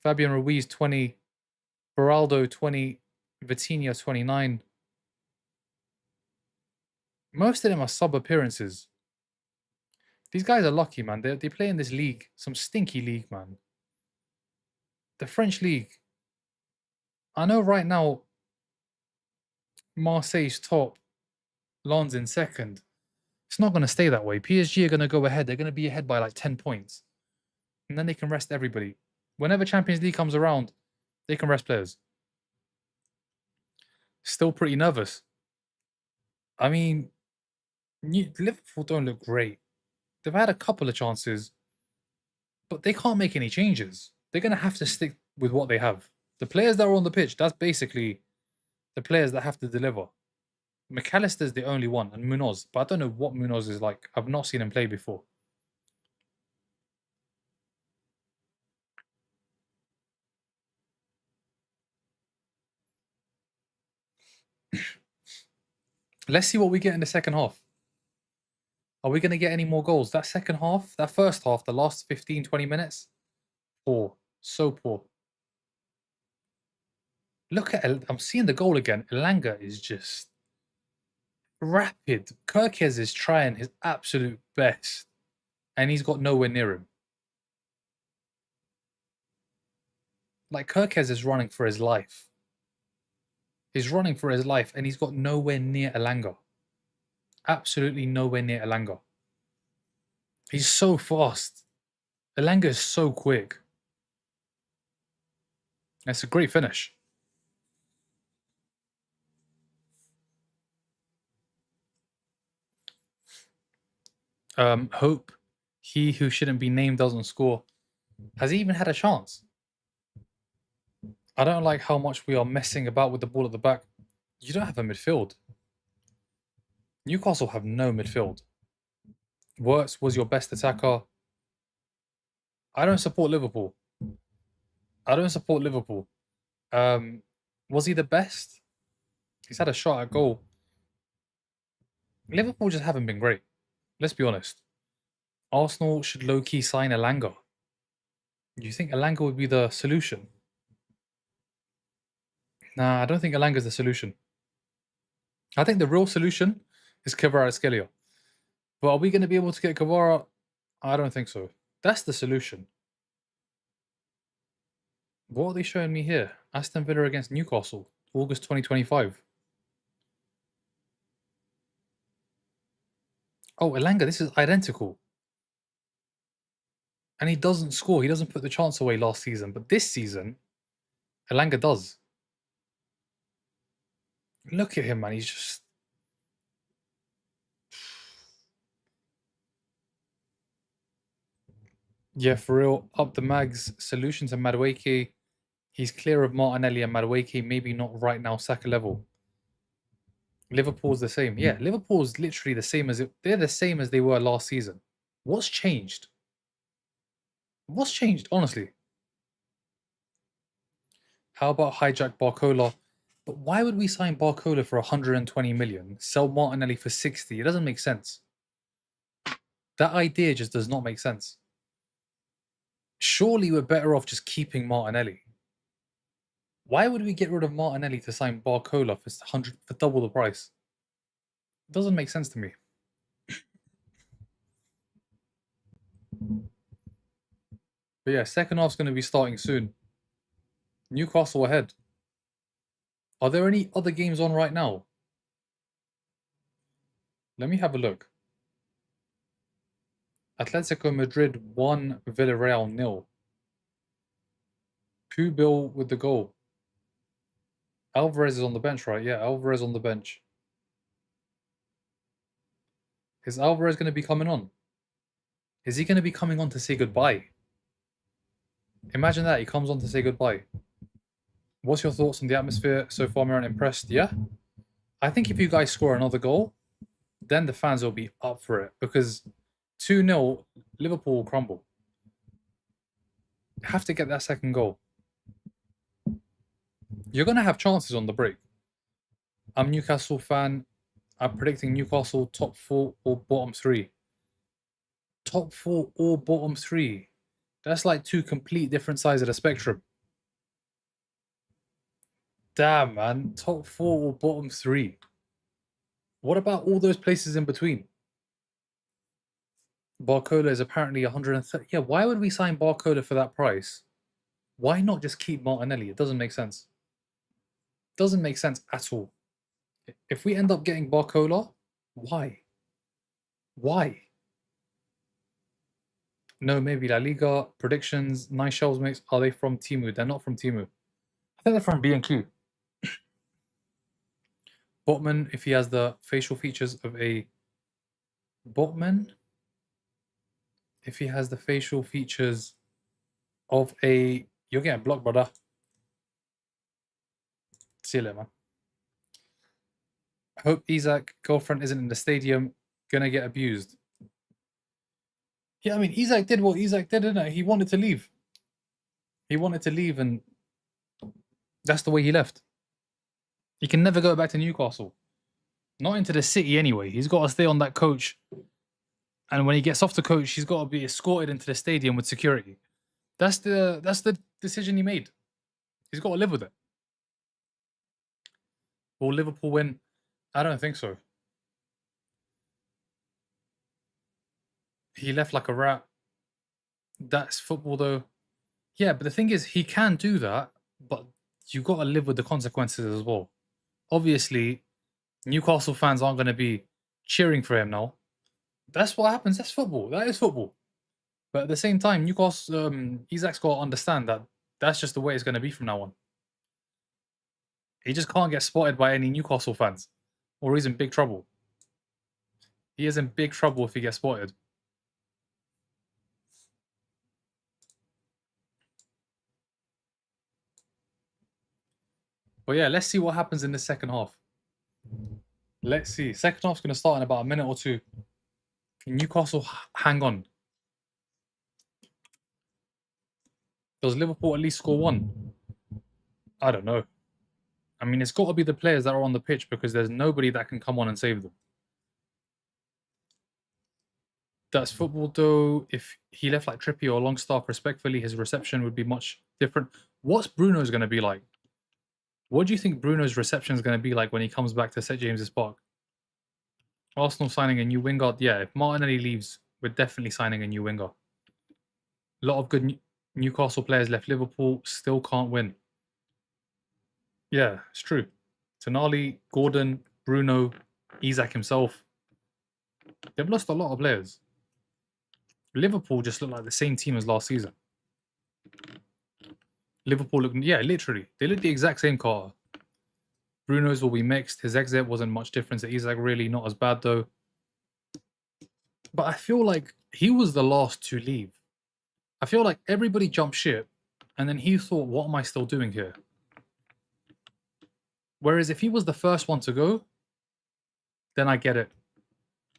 Fabian Ruiz 20, Beraldo 20, Vitinha 29. Most of them are sub appearances. These guys are lucky, man. They play in this league, some stinky league, man. The French league. I know right now Marseille's top, Lens in second. It's not going to stay that way. PSG are going to go ahead. They're going to be ahead by like 10 points. And then they can rest everybody. Whenever Champions League comes around, they can rest players. Still pretty nervous. I mean, Liverpool don't look great. They've had a couple of chances, but they can't make any changes. They're going to have to stick with what they have. The players that are on the pitch, that's basically the players that have to deliver. McAllister's the only one, and Munoz. But I don't know what Munoz is like. I've not seen him play before. Let's see what we get in the second half. Are we going to get any more goals? That second half, that first half, the last 15, 20 minutes, poor. So poor. Look at I'm seeing the goal again. Elanga is just rapid. Kirkes is trying his absolute best, and he's got nowhere near him. Like, Kirkes is running for his life. He's running for his life, and he's got nowhere near Elanga. Absolutely nowhere near Elanga. He's so fast. Elanga is so quick. It's a great finish. Hope, he who shouldn't be named doesn't score. Has he even had a chance? I don't like how much we are messing about with the ball at the back. You don't have a midfield. Newcastle have no midfield. Wirtz was your best attacker. I don't support Liverpool. I don't support Liverpool. Was he the best? He's had a shot at goal. Liverpool just haven't been great. Let's be honest. Arsenal should low-key sign Elanga. Do you think Elanga would be the solution? Nah, I don't think Elanga is the solution. I think the real solution is Kvaratskhelia. But are we going to be able to get Kvara? I don't think so. That's the solution. What are they showing me here? Aston Villa against Newcastle, August 2025. Oh, Elanga, this is identical. And he doesn't score. He doesn't put the chance away last season. But this season, Elanga does. Look at him, man. He's just... Yeah, for real. Up the mags. Solution to Madueke. He's clear of Martinelli and Madueke. Maybe not right now, Saka level. Liverpool's the same. Yeah, Liverpool's literally the same as... They're the same as they were last season. What's changed? What's changed, honestly? How about hijack Barcola? But why would we sign Barcola for 120 million, sell Martinelli for 60? It doesn't make sense. That idea just does not make sense. Surely we're better off just keeping Martinelli. Why would we get rid of Martinelli to sign Barcola for double the price? It doesn't make sense to me. But yeah, second half's going to be starting soon. Newcastle ahead. Are there any other games on right now? Let me have a look. Atletico Madrid 1, Villarreal 0. Pubil with the goal. Alvarez is on the bench, right? Yeah, Alvarez on the bench. Is Alvarez going to be coming on? Is he going to be coming on to say goodbye? Imagine that, he comes on to say goodbye. What's your thoughts on the atmosphere so far, Miran? Impressed? Yeah? I think if you guys score another goal, then the fans will be up for it. Because 2-0, Liverpool will crumble. Have to get that second goal. You're going to have chances on the break. I'm a Newcastle fan. I'm predicting Newcastle top 4 or bottom 3. Top 4 or bottom 3. That's like two complete different sides of the spectrum. Damn, man. Top 4 or bottom 3. What about all those places in between? Barcola is apparently 130. Yeah, why would we sign Barcola for that price? Why not just keep Martinelli? It doesn't make sense. Doesn't make sense at all. If we end up getting Barcola, why? Why? No, maybe La Liga predictions. Nice shells, mates. Are they from Timu? They're not from Timu. I think they're from B&Q. Botman, if he has the facial features of a Botman, if he has the facial features of a... You're getting blocked, brother. See you later, man. I hope Isak, girlfriend, isn't in the stadium. Gonna get abused. Yeah, I mean, Isak did what Isak did, didn't it? He wanted to leave. He wanted to leave, and that's the way he left. He can never go back to Newcastle. Not into the city anyway. He's got to stay on that coach. And when he gets off the coach, he's got to be escorted into the stadium with security. That's the decision he made. He's got to live with it. Will Liverpool win? I don't think so. He left like a rat. That's football, though. Yeah, but the thing is, he can do that, but you got to live with the consequences as well. Obviously, Newcastle fans aren't going to be cheering for him now. That's what happens. That's football. That is football. But at the same time, Newcastle, Isak's got to understand that that's just the way it's going to be from now on. He just can't get spotted by any Newcastle fans, or he's in big trouble. He is in big trouble if he gets spotted. But yeah, let's see what happens in the second half. Let's see. Second half's going to start in about a minute or two. Can Newcastle hang on? Does Liverpool at least score one? I don't know. I mean, it's got to be the players that are on the pitch because there's nobody that can come on and save them. That's football, though. If he left like Trippier or Longstaff, respectfully, his reception would be much different. What's Bruno's going to be like? What do you think Bruno's reception is going to be like when he comes back to St James's Park? Arsenal signing a new winger. Yeah, if Martinelli leaves, we're definitely signing a new winger. A lot of good Newcastle players left Liverpool, still can't win. Yeah, it's true. Tonali, Gordon, Bruno, Isak himself. They've lost a lot of players. Liverpool just look like the same team as last season. Liverpool look, yeah, literally. They look the exact same, Carter. Bruno's will be mixed. His exit wasn't much difference. Isak really not as bad though. But I feel like he was the last to leave. I feel like everybody jumped ship and then he thought, what am I still doing here? Whereas if he was the first one to go, then I get it.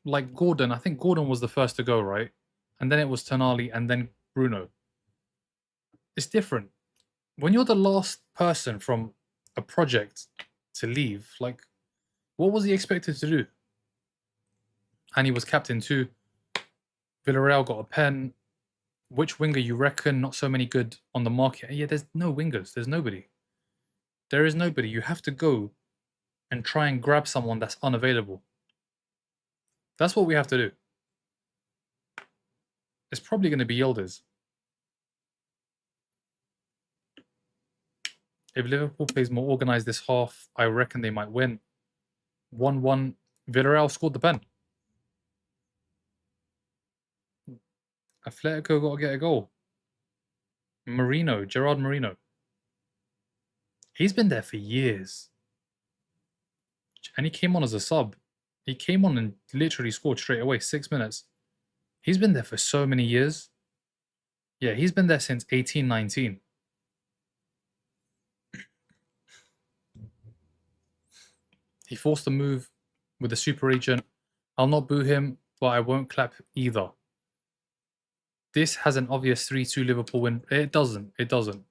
Like Gordon, I think Gordon was the first to go, right? And then it was Tonali and then Bruno. It's different. When you're the last person from a project to leave, like, what was he expected to do? And he was captain too. Villarreal got a pen. Which winger you reckon? Not so many good on the market. Yeah, there's no wingers. There's nobody. There is nobody. You have to go and try and grab someone that's unavailable. That's what we have to do. It's probably going to be Yildiz. If Liverpool plays more organised this half, I reckon they might win. 1-1. Villarreal scored the pen. Atletico got to get a goal. Marino, Gerard Marino. He's been there for years. And he came on as a sub. He came on and literally scored straight away, 6 minutes. He's been there for so many years. Yeah, he's been there since 18-19. He forced a move with a super agent. I'll not boo him, but I won't clap either. This has an obvious 3-2 Liverpool win. It doesn't. It doesn't.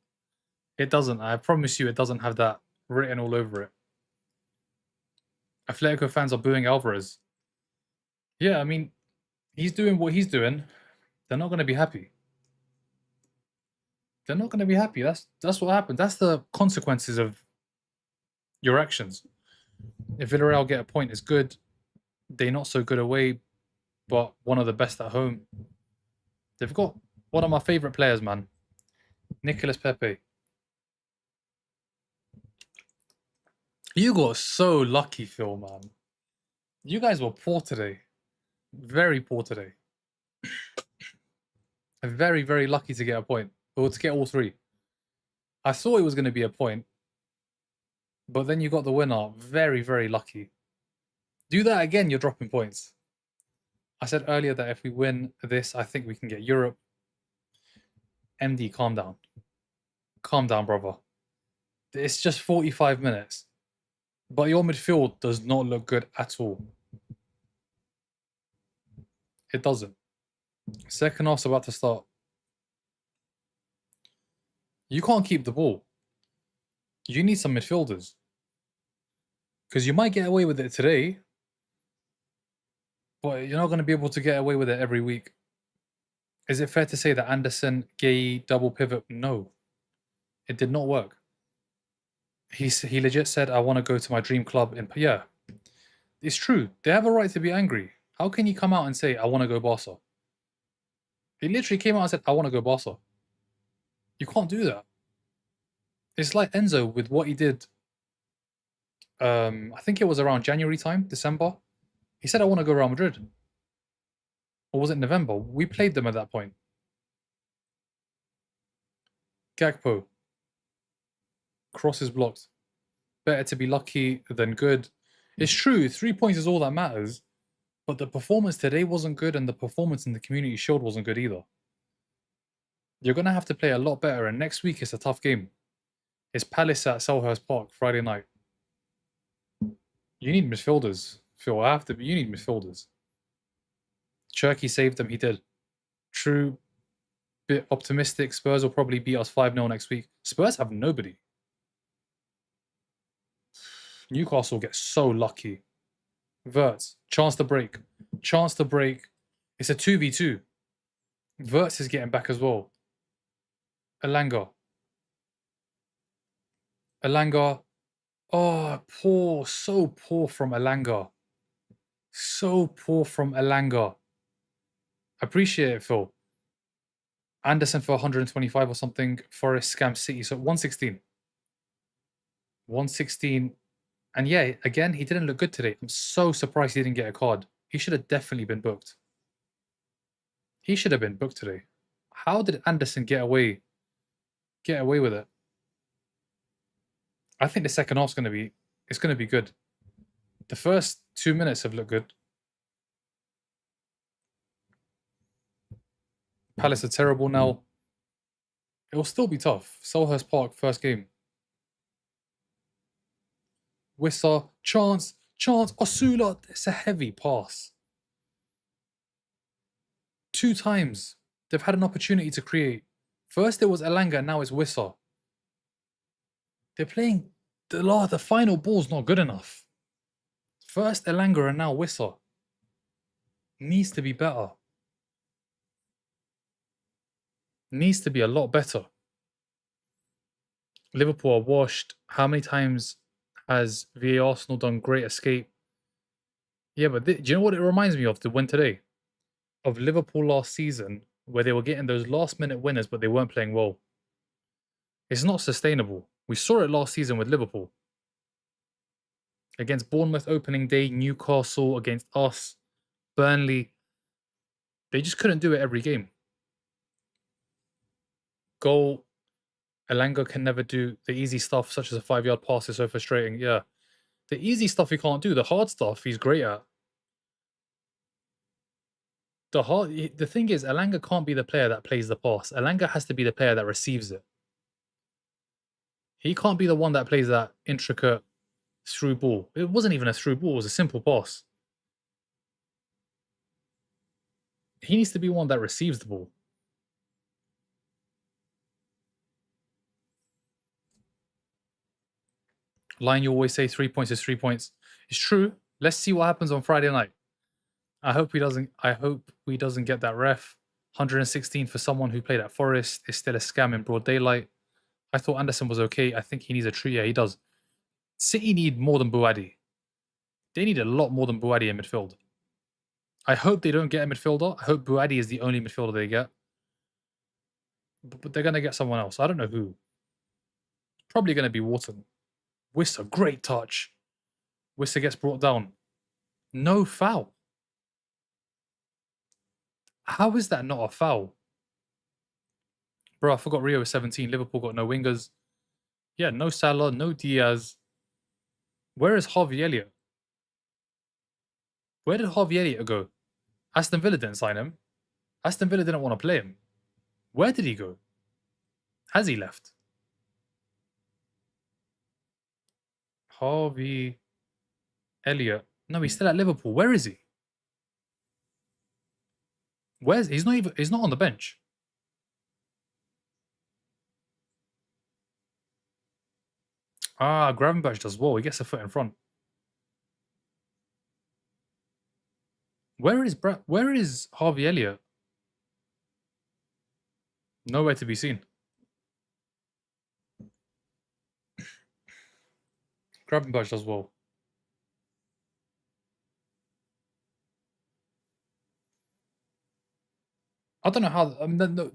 It doesn't. I promise you it doesn't have that written all over it. Atletico fans are booing Alvarez. Yeah, I mean, he's doing what he's doing. They're not going to be happy. They're not going to be happy. That's what happened. That's the consequences of your actions. If Villarreal get a point, it's good. They're not so good away, but one of the best at home. They've got one of my favourite players, man. Nicolas Pepe. You got so lucky, Phil, man. You guys were poor today. Very poor today. Very, very lucky to get a point. Or to get all three. I thought it was going to be a point. But then you got the winner. Very, very lucky. Do that again, you're dropping points. I said earlier that if we win this, I think we can get Europe. MD, calm down. Calm down, brother. It's just 45 minutes. But your midfield does not look good at all. It doesn't. Second half's about to start. You can't keep the ball. You need some midfielders. Because you might get away with it today, but you're not going to be able to get away with it every week. Is it fair to say that Anderson, Gay, double pivot? No. It did not work. He legit said, I want to go to my dream club. Yeah, it's true. They have a right to be angry. How can you come out and say, I want to go Barca? He literally came out and said, I want to go Barca. You can't do that. It's like Enzo with what he did. I think it was around January time, December. He said, I want to go Real Madrid. Or was it November? We played them at that point. Gakpo. Cross is blocked. Better to be lucky than good. It's true, 3 points is all that matters. But the performance today wasn't good and the performance in the Community Shield wasn't good either. You're going to have to play a lot better and next week it's a tough game. It's Palace at Selhurst Park, Friday night. You need midfielders, Phil. You need midfielders. Cherky saved them, he did. True, bit optimistic. Spurs will probably beat us 5-0 next week. Spurs have nobody. Newcastle gets so lucky. Wirtz, chance to break. Chance to break. It's a 2v2. Wirtz is getting back as well. Elanga. Oh, poor. So poor from Elanga. So poor from Elanga. Appreciate it, Phil. Anderson for 125 or something. Forest scam City. So 116. 116. And yeah, again, he didn't look good today. I'm so surprised he didn't get a card. He should have definitely been booked. He should have been booked today. How did Anderson get away with it? I think the second half's going to be good. The first 2 minutes have looked good. Palace are terrible now. It will still be tough. Selhurst Park, first game. Wissa, chance, Osula. It's a heavy pass. 2 times they've had an opportunity to create. First it was Elanga, now it's Wissa. They're playing the final ball's not good enough. First Elanga and now Wissa. Needs to be better. Needs to be a lot better. Liverpool are washed. How many times has VA Arsenal done great escape? Yeah, but do you know what it reminds me of, the win today? Of Liverpool last season, where they were getting those last-minute winners, but they weren't playing well. It's not sustainable. We saw it last season with Liverpool. Against Bournemouth opening day, Newcastle, against us, Burnley. They just couldn't do it every game. Goal. Elanga can never do the easy stuff, such as a 5-yard pass. Is so frustrating. Yeah. The easy stuff he can't do. The hard stuff he's great at. The thing is, Elanga can't be the player that plays the pass. Elanga has to be the player that receives it. He can't be the one that plays that intricate through ball. It wasn't even a through ball. It was a simple pass. He needs to be one that receives the ball. Line, you always say 3 points is 3 points. It's true. Let's see what happens on Friday night. I hope he doesn't get that ref. 116 for someone who played at Forest is still a scam in broad daylight. I thought Anderson was okay. I think he needs a treat. Yeah, he does. City need more than Buadi. They need a lot more than Buadi in midfield. I hope they don't get a midfielder. I hope Buadi is the only midfielder they get. But they're going to get someone else. I don't know who. Probably going to be Wharton. Wissa, great touch. Wissa gets brought down. No foul. How is that not a foul? Bro, I forgot Rio was 17. Liverpool got no wingers. Yeah, no Salah, no Diaz. Where is Harvey Elliott? Where did Harvey Elliott go? Aston Villa didn't sign him. Aston Villa didn't want to play him. Where did he go? Has he left? Harvey Elliott. No, he's still at Liverpool. Where is he? He's not on the bench. Ah, Gravenberch does well. He gets a foot in front. Where is Harvey Elliott? Nowhere to be seen. Gravenberch does well. I don't know how.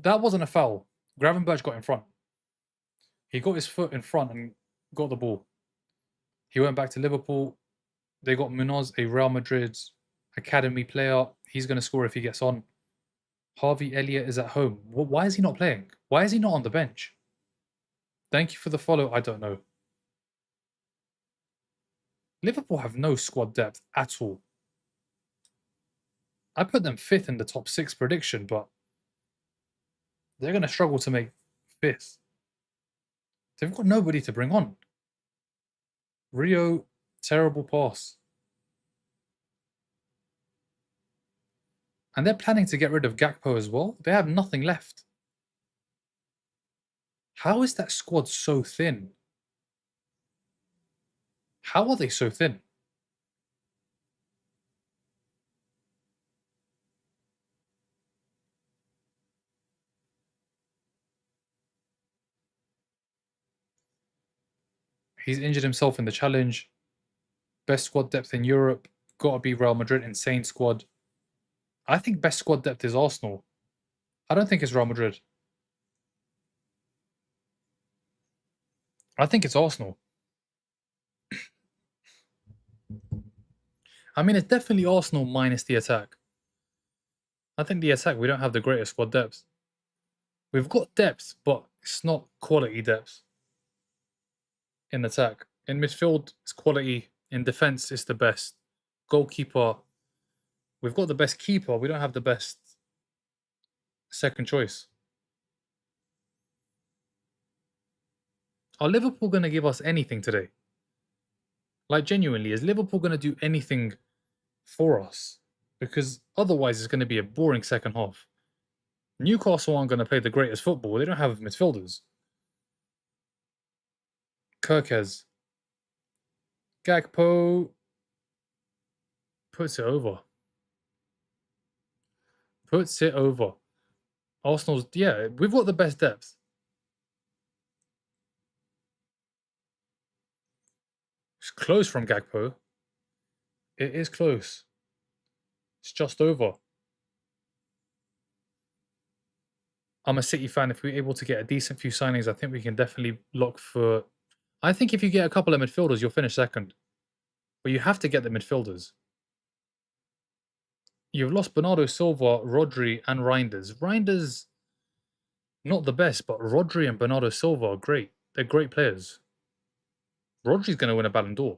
That wasn't a foul. Gravenberch got in front. He got his foot in front and got the ball. He went back to Liverpool. They got Munoz, a Real Madrid academy player. He's going to score if he gets on. Harvey Elliott is at home. Why is he not playing? Why is he not on the bench? Thank you for the follow. I don't know. Liverpool have no squad depth at all. I put them 5th in the top 6 prediction, but they're going to struggle to make 5th. They've got nobody to bring on. Rio, terrible pass. And they're planning to get rid of Gakpo as well. They have nothing left. How is that squad so thin? How are they so thin? He's injured himself in the challenge. Best squad depth in Europe. Gotta be Real Madrid. Insane squad. I think best squad depth is Arsenal. I don't think it's Real Madrid. I think it's Arsenal. I mean, it's definitely Arsenal minus the attack. I think the attack, we don't have the greatest squad depth. We've got depth, but it's not quality depth in attack. In midfield, it's quality. In defense, it's the best. Goalkeeper, we've got the best keeper. We don't have the best second choice. Are Liverpool going to give us anything today? Like, genuinely, is Liverpool going to do anything for us? Because otherwise, it's going to be a boring second half. Newcastle aren't going to play the greatest football. They don't have midfielders. Kirkez. Gakpo puts it over. Puts it over. Arsenal's, yeah, we've got the best depth. It's close from Gakpo. It is close. It's just over. I'm a City fan. If we're able to get a decent few signings, I think we can definitely look for... I think if you get a couple of midfielders, you'll finish second. But you have to get the midfielders. You've lost Bernardo Silva, Rodri, and Reinders. Reinders, not the best, but Rodri and Bernardo Silva are great. They're great players. Rodri's going to win a Ballon d'Or.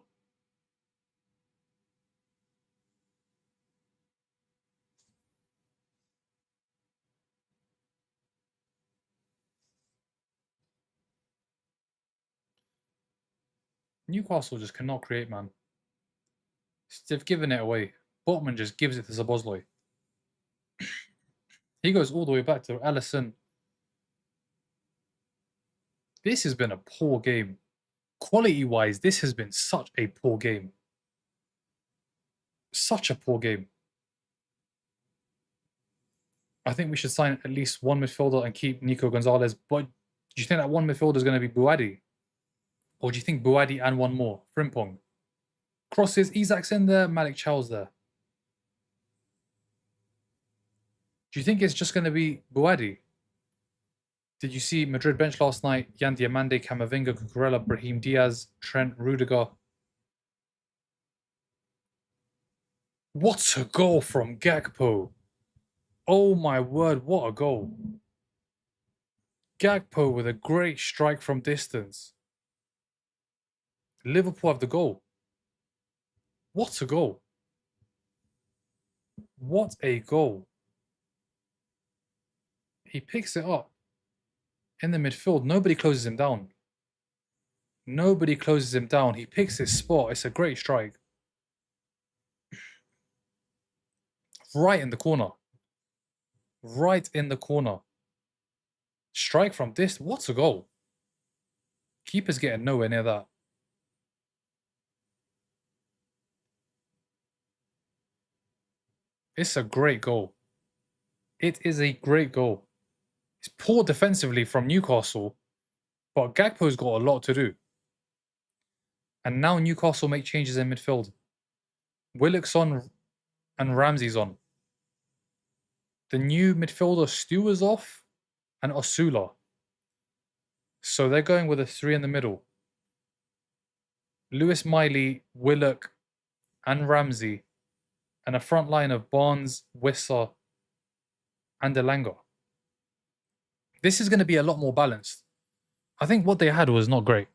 Newcastle just cannot create, man. They've given it away. Botman just gives it to Szoboszlai. He goes all the way back to Alisson. This has been a poor game. Quality-wise, this has been such a poor game. Such a poor game. I think we should sign at least one midfielder and keep Nico Gonzalez. But do you think that one midfielder is going to be Buadi? Or do you think Buadi and one more? Frimpong. Crosses, Isak's in there, Malik Chow's there. Do you think it's just going to be Buadi? Did you see Madrid bench last night? Yan Diamande, Camavinga, Cucurella, Brahim Diaz, Trent, Rudiger. What a goal from Gakpo. Oh my word, what a goal. Gakpo with a great strike from distance. Liverpool have the goal. What a goal. What a goal. He picks it up in the midfield. Nobody closes him down. Nobody closes him down. He picks his spot. It's a great strike. Right in the corner. Right in the corner. Strike from this. What a goal. Keeper's getting nowhere near that. It's a great goal. It is a great goal. It's poor defensively from Newcastle, but Gakpo's got a lot to do. And now Newcastle make changes in midfield. Willock's on and Ramsey's on. The new midfielder Stewart's off and Osula. So they're going with a three in the middle. Lewis Miley, Willock, and Ramsey. And a front line of Barnes, Wissa, and Elanga. This is going to be a lot more balanced. I think what they had was not great.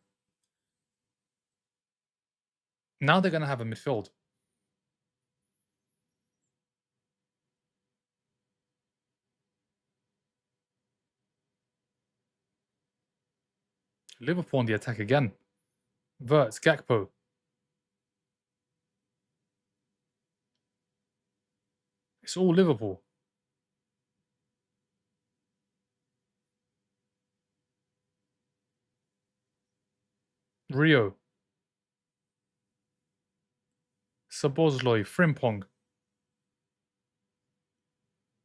Now they're going to have a midfield. Liverpool on the attack again. Wirtz, Gakpo. It's all Liverpool. Rio. Szoboszlai, Frimpong.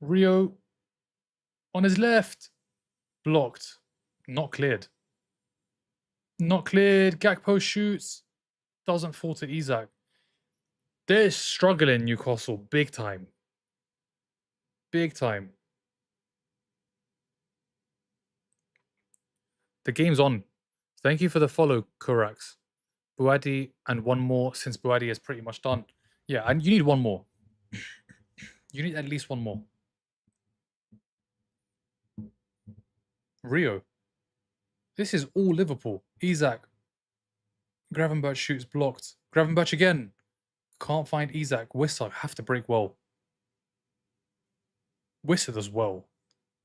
Rio on his left. Blocked. Not cleared. Not cleared. Gakpo shoots. Doesn't fall to Isak. They're struggling, Newcastle, big time. Big time. The game's on. Thank you for the follow, Kurax. Buadi and one more since Buadi is pretty much done. Yeah, and you need one more. You need at least one more. Rio. This is all Liverpool. Isak. Gravenberch shoots blocked. Gravenberch again. Can't find Isak. Wissa have to break well. Wissa does well.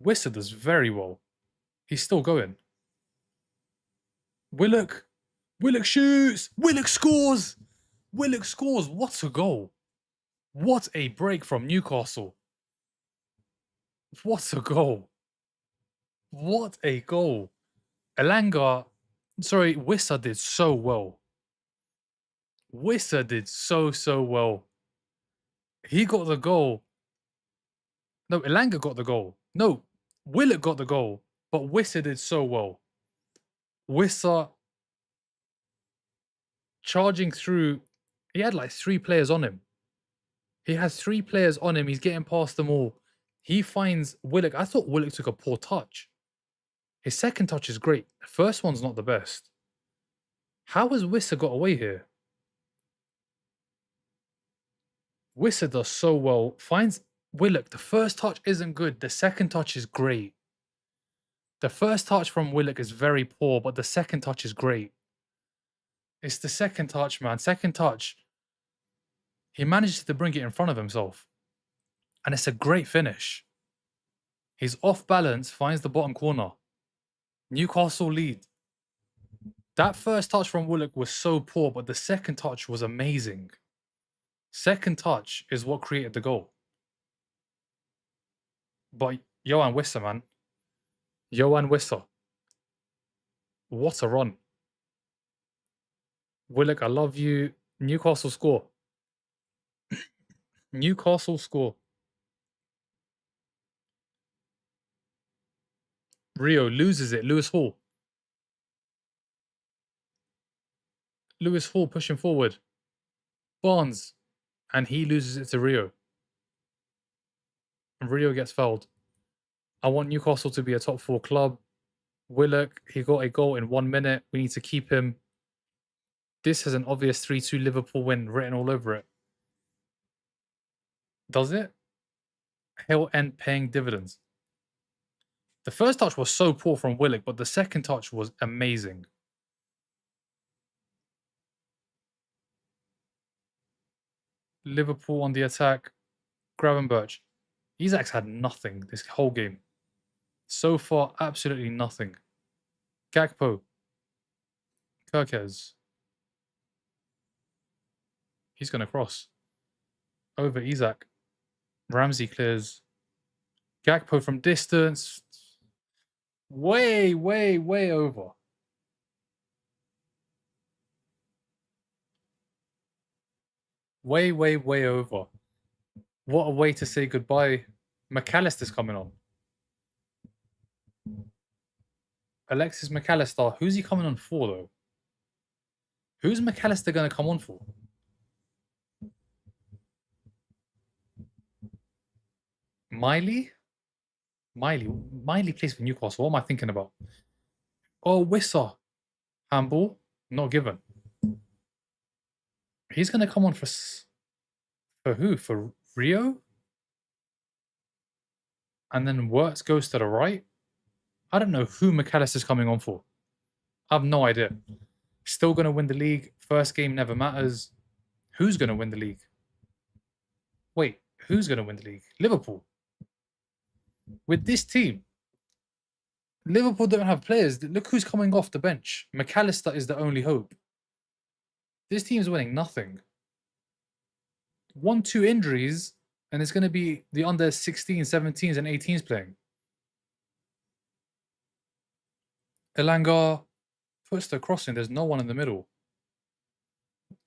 Wissa does very well. He's still going. Willock. Willock shoots. Willock scores. Willock scores. What a goal. What a break from Newcastle. What a goal. What a goal. Wissa did so well. Wissa did so well. He got the goal. No, Elanga got the goal. No, Willock got the goal. But Wissa did so well. Wissa charging through. He had like 3 players on him. He has 3 players on him. He's getting past them all. He finds Willock. I thought Willock took a poor touch. His second touch is great. The first one's not the best. How has Wissa got away here? Wissa does so well. Finds Willock. The first touch isn't good. The second touch is great. The first touch from Willock is very poor, but the second touch is great. It's the second touch, man. Second touch. He manages to bring it in front of himself. And it's a great finish. He's off balance, finds the bottom corner. Newcastle lead. That first touch from Willock was so poor, but the second touch was amazing. Second touch is what created the goal. But Yohan Wissa, man. Yohan Wissa. What a run. Willock, I love you. Newcastle score. Newcastle score. Rio loses it. Lewis Hall. Lewis Hall pushing forward. Barnes. And he loses it to Rio. And Rio gets fouled. I want Newcastle to be a top 4 club. Willock, he got a goal in 1 minute. We need to keep him. This has an obvious 3-2 Liverpool win written all over it. Does it? He'll end paying dividends. The first touch was so poor from Willock, but the second touch was amazing. Liverpool on the attack. Gravenberch. Isak's had nothing this whole game. So far, absolutely nothing. Gakpo. Kirkez. He's going to cross. Over Isak. Ramsey clears. Gakpo from distance. Way over. Way over. What a way to say goodbye. McAllister's coming on. Alexis McAllister. Who's he coming on for, though? Who's McAllister going to come on for? Miley plays for Newcastle. What am I thinking about? Oh, Wissa. Handball. Not given. He's going to come on for who? For Rio? And then Wirtz goes to the right? I don't know who McAllister's coming on for. I have no idea. Still going to win the league. First game never matters. Who's going to win the league? Wait, who's going to win the league? Liverpool. With this team, Liverpool don't have players. Look who's coming off the bench. McAllister is the only hope. This team's winning nothing. 1-2 injuries, and it's going to be the under 16s, 17s, and 18s playing. Elanga puts the cross in. There's no one in the middle.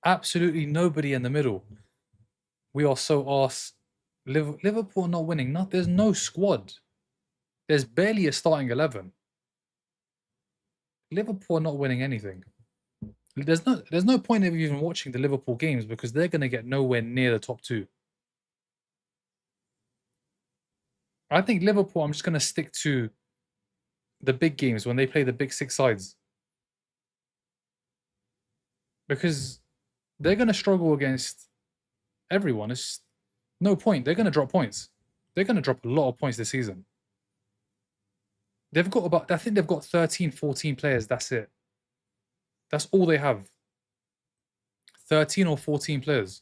Absolutely nobody in the middle. We are so arse. Liverpool not winning. There's no squad. There's barely a starting 11. Liverpool not winning anything. There's no point of even watching the Liverpool games because they're going to get nowhere near the top 2. I think Liverpool, I'm just going to stick to the big games when they play the big 6 sides. Because they're going to struggle against Everyone is no point. They're going to drop points. They're going to drop a lot of points this season. They've got about, I think they've got 13, 14 players. That's it. That's all they have. 13 or 14 players.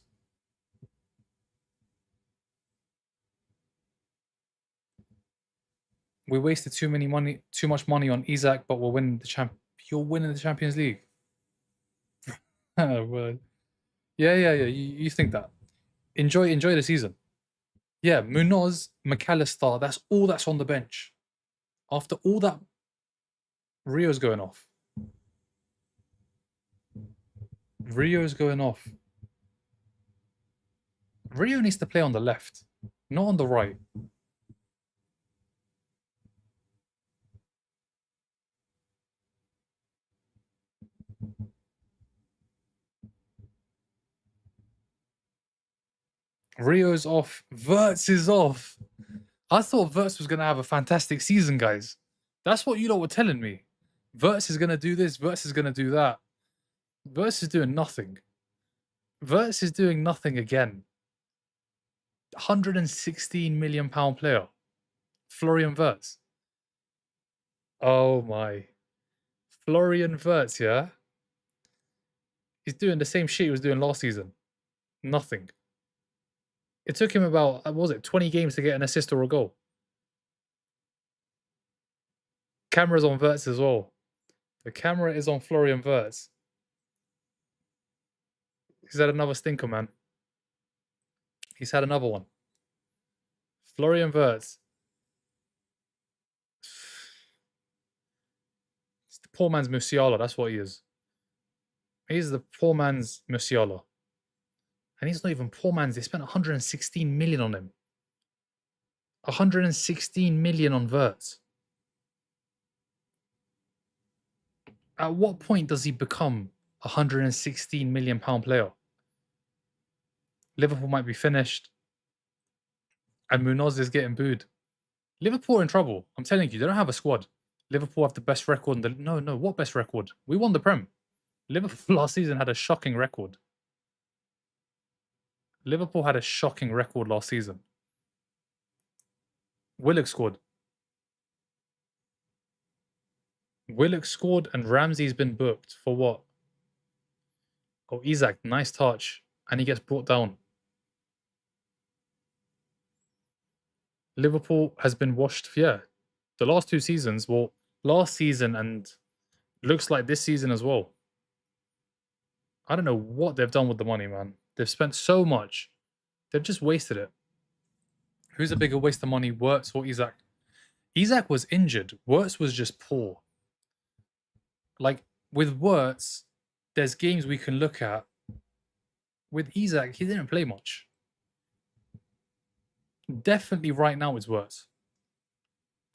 We wasted too much money on Isak, but we're winning the You're winning the Champions League. Well, yeah. You think that? Enjoy the season. Yeah, Munoz, McAllister. That's all that's on the bench. After all that, Rio's going off. Rio needs to play on the left, not on the right. Rio's off. Wirtz is off. I thought Wirtz was going to have a fantastic season, guys. That's what you lot were telling me. Wirtz is going to do this. Wirtz is going to do that. Wirtz is doing nothing. Wirtz is doing nothing again. £116 million player. Florian Wirtz. Oh my. Florian Wirtz, yeah? He's doing the same shit he was doing last season. Nothing. It took him about, what was it, 20 games to get an assist or a goal. Camera's on Wirtz as well. The camera is on Florian Wirtz. He's had another stinker, man. He's had another one. Florian Wirtz. It's the poor man's Musiala, that's what he is. He's the poor man's Musiala. And he's not even poor man's. They spent 116 million on him. 116 million on Wirtz. At what point does he become a 116 million pound player? Liverpool might be finished. And Munoz is getting booed. Liverpool are in trouble. I'm telling you, they don't have a squad. Liverpool have the best record. No, what best record? We won the Prem. Liverpool last season had a shocking record. Liverpool had a shocking record last season. Willock scored. Willock scored and Ramsey's been booked for what? Oh, Isak, nice touch. And he gets brought down. Liverpool has been washed, yeah. The last two seasons, well, last season and looks like this season as well. I don't know what they've done with the money, man. They've spent so much. They've just wasted it. Who's a bigger waste of money, Wirtz or Isak? Isak was injured. Wirtz was just poor. Like, with Wirtz, there's games we can look at. With Isak, he didn't play much. Definitely right now it's Wirtz.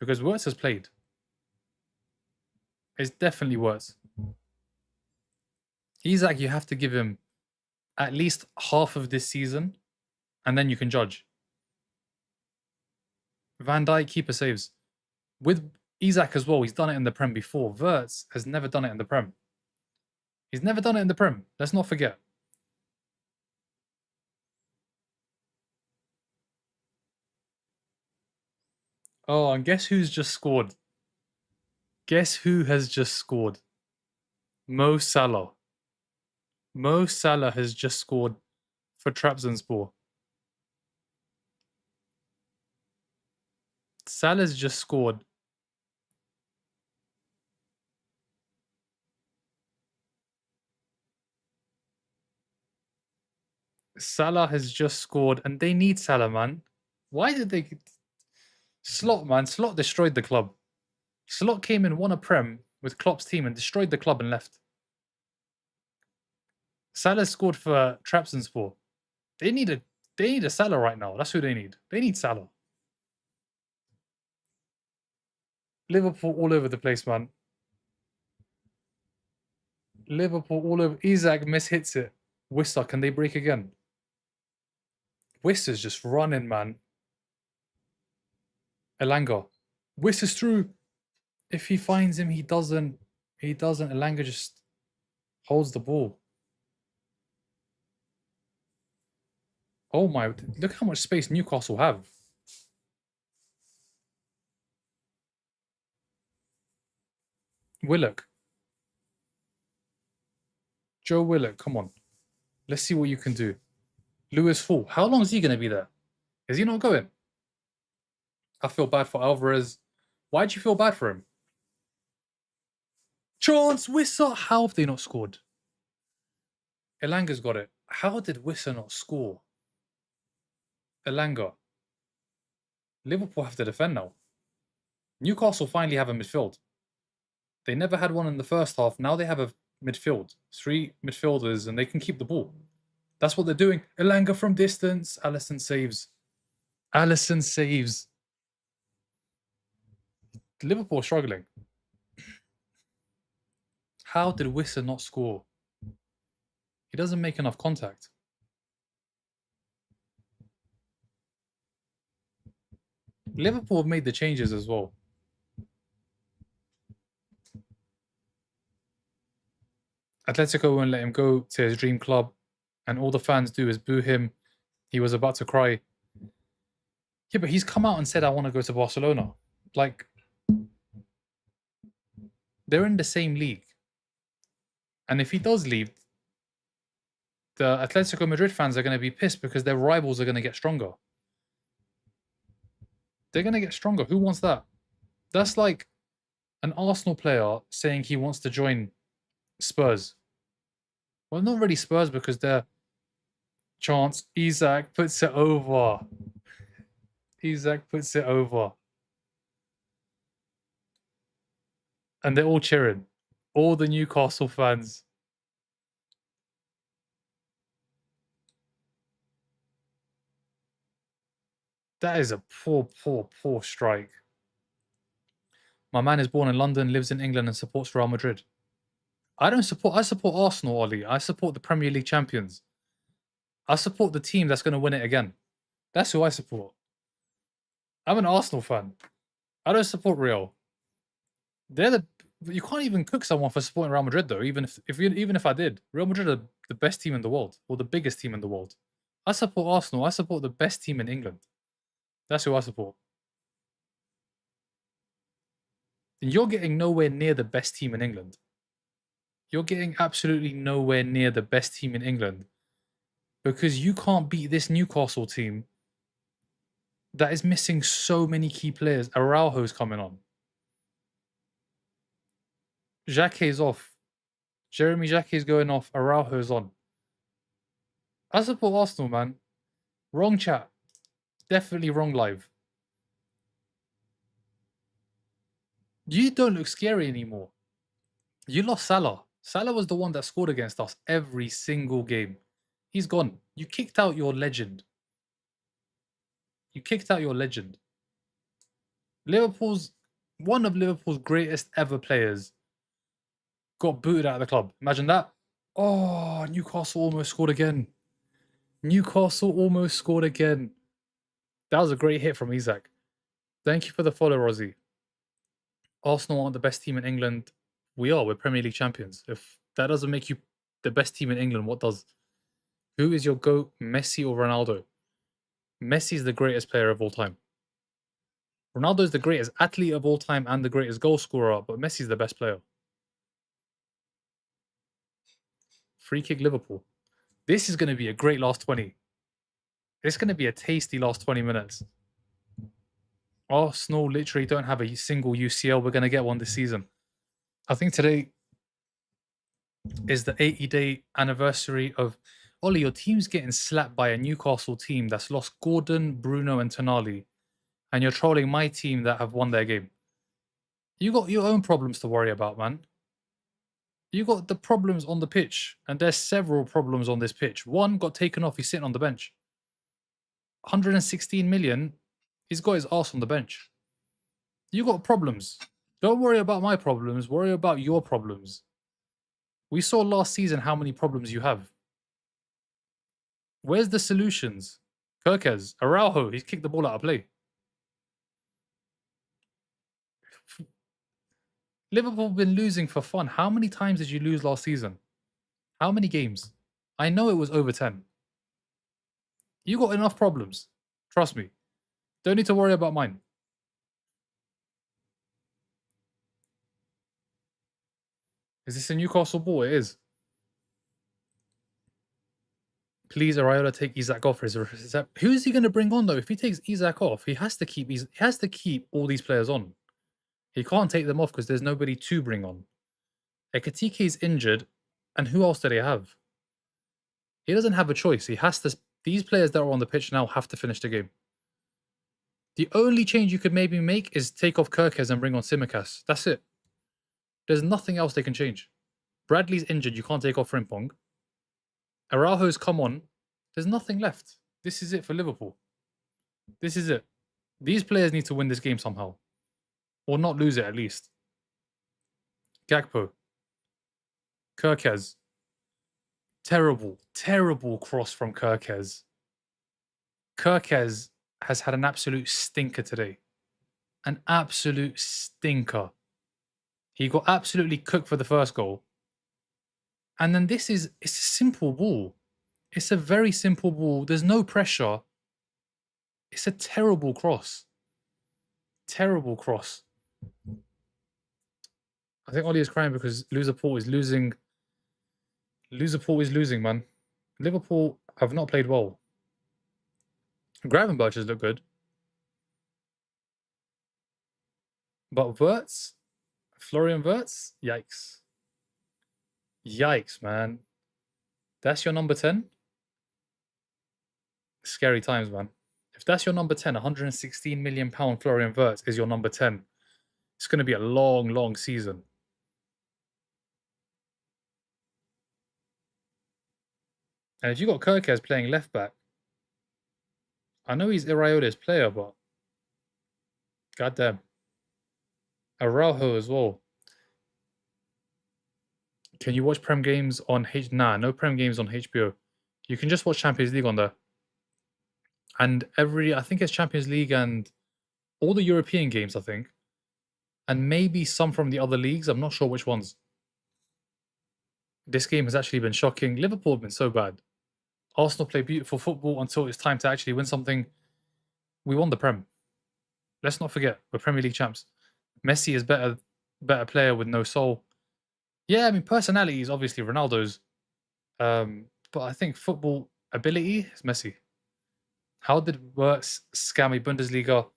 Because Wirtz has played. It's definitely Wirtz. Isak, you have to give him at least half of this season, and then you can judge. Van Dijk, keeper saves. With Isak as well, he's done it in the Prem before. Wirtz has never done it in the Prem. He's never done it in the Prem. Let's not forget. Oh, and guess who's just scored? Guess who has just scored? Mo Salah. Mo Salah has just scored for Trabzonspor. Salah's just scored. Salah has just scored, and they need Salah, man. Why did they... Slot, man. Slot destroyed the club. Slot came in, won a Prem with Klopp's team and destroyed the club and left. Salah scored for Trabzonspor. They need a Salah right now. That's who they need. They need Salah. Liverpool all over the place, man. Liverpool all over. Isak mishits it. Wissa, can they break again? Wissa's just running, man. Elanga. Wissa's through. If he finds him, he doesn't. He doesn't. Elanga just holds the ball. Oh my, look how much space Newcastle have. Willock. Joe Willock, come on. Let's see what you can do. Lewis Hall. How long is he going to be there? Is he not going? I feel bad for Alvarez. Why'd you feel bad for him? Chance, Wissa. How have they not scored? Elanga's got it. How did Wissa not score? Elanga. Liverpool have to defend now. Newcastle finally have a midfield. They never had one in the first half. Now they have a midfield. 3 midfielders and they can keep the ball. That's what they're doing. Elanga from distance. Alisson saves. Alisson saves. Liverpool struggling. How did Wissa not score? He doesn't make enough contact. Liverpool have made the changes as well. Atletico won't let him go to his dream club, and all the fans do is boo him. He was about to cry. Yeah, but he's come out and said, I want to go to Barcelona. Like, they're in the same league. And if he does leave, the Atletico Madrid fans are going to be pissed because their rivals are going to get stronger. They're going to get stronger. Who wants that? That's like an Arsenal player saying he wants to join Spurs. Well, not really Spurs because they're... Chance. Isak puts it over. Isak puts it over. And they're all cheering. All the Newcastle fans. That is a poor strike. My man is born in London, lives in England, and supports Real Madrid. I support Arsenal, Ollie. I support the Premier League champions. I support the team that's going to win it again. That's who I support. I'm an Arsenal fan. I don't support Real. You can't even cook someone for supporting Real Madrid though. Even if I did, Real Madrid are the best team in the world, or the biggest team in the world. I support Arsenal. I support the best team in England. That's who I support. And you're getting nowhere near the best team in England. You're getting absolutely nowhere near the best team in England because you can't beat this Newcastle team that is missing so many key players. Araujo's coming on. Xhake's off. Jeremy Xhake's going off. Araujo's on. I support Arsenal, man. Wrong chat. Definitely wrong live. You don't look scary anymore. You lost Salah. Salah was the one that scored against us every single game. He's gone. You kicked out your legend. You kicked out your legend. One of Liverpool's greatest ever players got booted out of the club. Imagine that. Oh, Newcastle almost scored again. Newcastle almost scored again. That was a great hit from Isak. Thank you for the follow, Rosie. Arsenal aren't the best team in England. We are. We're Premier League champions. If that doesn't make you the best team in England, what does? Who is your GOAT, Messi or Ronaldo? Messi is the greatest player of all time. Ronaldo is the greatest athlete of all time and the greatest goal scorer, but Messi is the best player. Free kick Liverpool. This is going to be a great last 20. It's going to be a tasty last 20 minutes. Arsenal literally don't have a single UCL. We're going to get one this season. I think today is the 80-day anniversary of... Ollie, your team's getting slapped by a Newcastle team that's lost Gordon, Bruno and Tonali. And you're trolling my team that have won their game. You got your own problems to worry about, man. You got the problems on the pitch. And there's several problems on this pitch. One got taken off. He's sitting on the bench. 116 million. He's got his arse on the bench. You got problems. Don't worry about my problems. Worry about your problems. We saw last season how many problems you have. Where's the solutions? Kirkez, Araujo, he's kicked the ball out of play. Liverpool have been losing for fun. How many times did you lose last season? How many games? I know it was over 10. You got enough problems. Trust me. Don't need to worry about mine. Is this a Newcastle ball? It is. Please, Ariola, take Isak off. Who is he going to bring on though? If he takes Isak off, he has to keep all these players on. He can't take them off because there's nobody to bring on. Ekatike is injured, and who else do they have? He doesn't have a choice. He has to. These players that are on the pitch now have to finish the game. The only change you could maybe make is take off Kirkes and bring on Tsimikas. That's it. There's nothing else they can change. Bradley's injured. You can't take off Frimpong. Araujo's come on. There's nothing left. This is it for Liverpool. This is it. These players need to win this game somehow. Or not lose it at least. Gakpo. Kirkes. Terrible cross from Kirkes. Kirkes has had an absolute stinker today. An absolute stinker. He got absolutely cooked for the first goal. And then it's a simple ball. It's a very simple ball. There's no pressure. It's a terrible cross. Terrible cross. I think Ollie is crying because Liverpool is losing. Liverpool is losing, man. Liverpool have not played well. Gravenberch has looked good. But Wirtz? Florian Wirtz? Yikes. Yikes, man. That's your number 10? Scary times, man. If that's your number 10, £116 million Florian Wirtz is your number 10. It's going to be a long season. And if you got Kirkes playing left back, I know he's Iraola's player, but goddamn. Araujo as well. Can you watch Prem games on Nah, no Prem games on HBO. You can just watch Champions League on there. And I think it's Champions League and all the European games, I think. And maybe some from the other leagues. I'm not sure which ones. This game has actually been shocking. Liverpool have been so bad. Arsenal play beautiful football until it's time to actually win something. We won the Prem. Let's not forget, we're Premier League champs. Messi is better player with no soul. Yeah, I mean, personality is obviously Ronaldo's. But I think football ability is Messi. How did Wirtz scammy Bundesliga?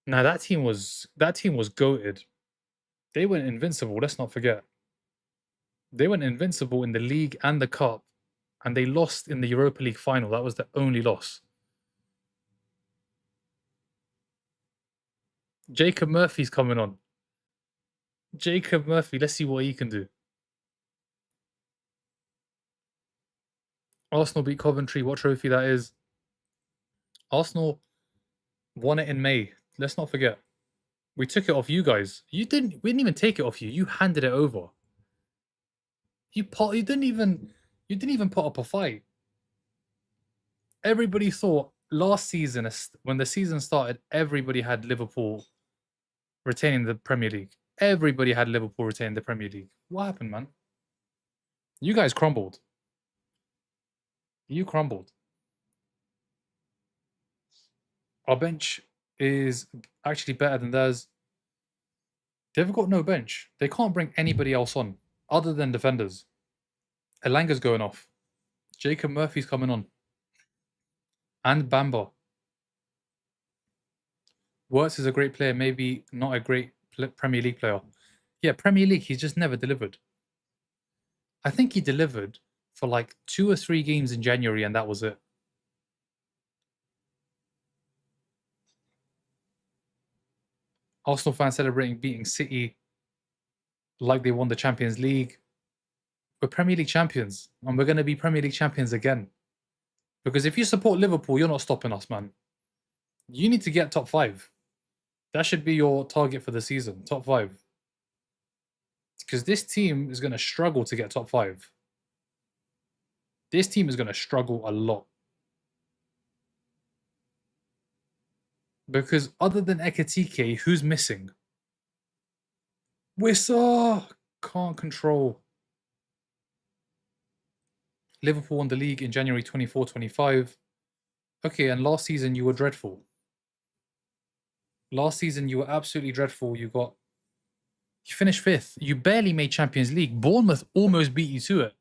Now that team was goated. They went invincible. Let's not forget. They went invincible in the league and the cup, and they lost in the Europa League final. That was the only loss. Jacob Murphy's coming on. Jacob Murphy. Let's see what he can do. Arsenal beat Coventry. What trophy that is? Arsenal won it in May. Let's not forget. We took it off you guys. We didn't even take it off you. You handed it over. You didn't even put up a fight. Everybody thought last season, when the season started, everybody had Liverpool retaining the Premier League. Everybody had Liverpool retaining the Premier League. What happened, man? You guys crumbled. You crumbled. Our bench is actually better than theirs. They've got no bench. They can't bring anybody else on other than defenders. Elanga's going off. Jacob Murphy's coming on. And Bamba. Wirtz is a great player, maybe not a great Premier League player. Yeah, Premier League, he's just never delivered. I think he delivered for like 2 or 3 games in January, and that was it. Arsenal fans celebrating beating City like they won the Champions League. We're Premier League champions, and we're going to be Premier League champions again. Because if you support Liverpool, you're not stopping us, man. You need to get top 5. That should be your target for the season, top 5. Because this team is going to struggle to get top 5. This team is going to struggle a lot. Because other than Ekatike, who's missing? Wissa can't control. Liverpool won the league in January 24-25. Okay, and last season you were dreadful. Last season you were absolutely dreadful. You finished 5th. You barely made Champions League. Bournemouth almost beat you to it.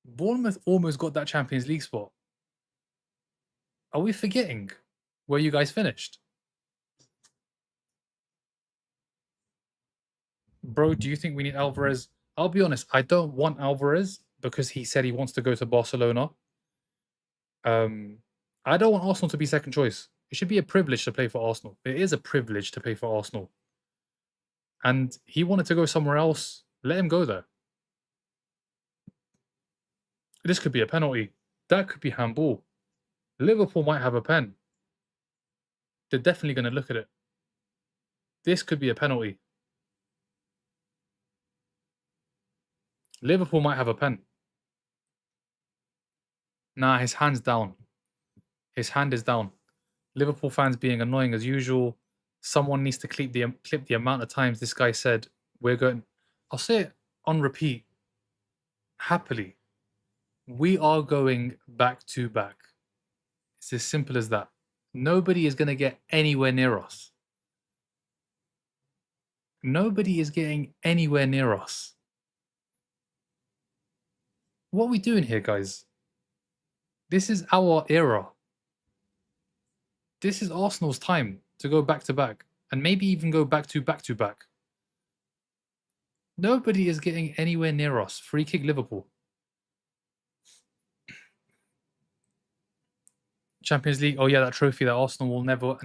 Bournemouth almost got that Champions League spot. Are we forgetting where you guys finished? Bro, do you think we need Alvarez? I'll be honest, I don't want Alvarez because he said he wants to go to Barcelona. I don't want Arsenal to be second choice. It should be a privilege to play for Arsenal. It is a privilege to play for Arsenal. And he wanted to go somewhere else. Let him go there. This could be a penalty. That could be handball. Liverpool might have a pen. They're definitely going to look at it. This could be a penalty. Liverpool might have a pen. Nah, his hand's down. His hand is down. Liverpool fans being annoying as usual. Someone needs to clip the amount of times this guy said, we're going... I'll say it on repeat. Happily. We are going back to back. It's as simple as that. Nobody is going to get anywhere near us. Nobody is getting anywhere near us. What are we doing here, guys? This is our era. This is Arsenal's time to go back to back and maybe even go back to back. Nobody is getting anywhere near us. Free kick Liverpool. Champions League. Oh yeah, that trophy that Arsenal will never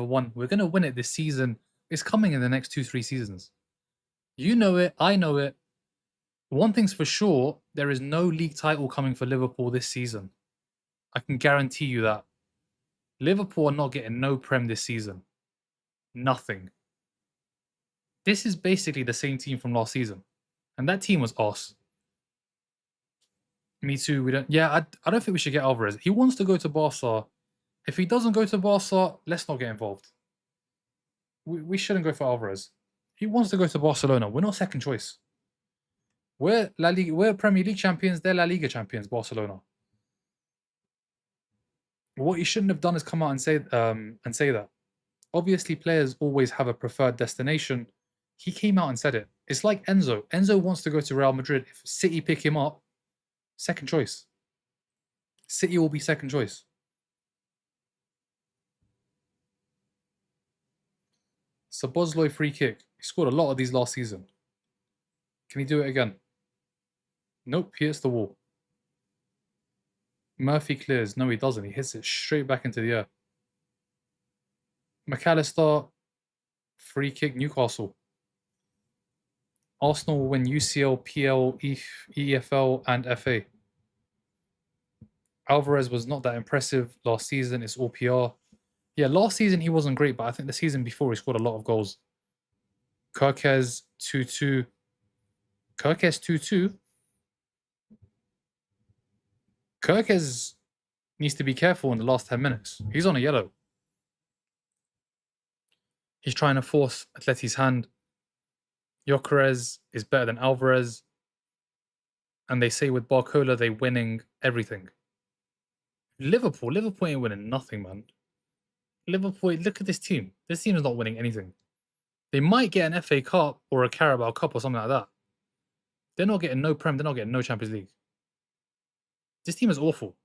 won. We're going to win it this season. It's coming in the next 2-3 seasons. You know it. I know it. One thing's for sure, there is no league title coming for Liverpool this season. I can guarantee you that. Liverpool are not getting no Prem this season. Nothing. This is basically the same team from last season. And that team was us. Me too. We don't. Yeah, I don't think we should get Alvarez. He wants to go to Barca. If he doesn't go to Barca, let's not get involved. We shouldn't go for Alvarez. He wants to go to Barcelona. We're not second choice. We're Premier League champions. They're La Liga champions, Barcelona. What he shouldn't have done is come out and say that. Obviously, players always have a preferred destination. He came out and said it. It's like Enzo. Enzo wants to go to Real Madrid. If City pick him up, second choice. City will be second choice. Szoboszlai free kick. He scored a lot of these last season. Can he do it again? Nope, he hits the wall. Murphy clears. No, he doesn't. He hits it straight back into the air. McAllister, free kick, Newcastle. Arsenal will win UCL, PL, EFL, and FA. Alvarez was not that impressive last season. It's all PR. Yeah, last season he wasn't great, but I think the season before he scored a lot of goals. Kirkes 2-2. Kirkes 2-2. Kirkes needs to be careful in the last 10 minutes. He's on a yellow. He's trying to force Atleti's hand. Gyökeres is better than Alvarez. And they say with Barcola, they're winning everything. Liverpool ain't winning nothing, man. Liverpool, look at this team. This team is not winning anything. They might get an FA Cup or a Carabao Cup or something like that. They're not getting no Prem. They're not getting no Champions League. This team is awful.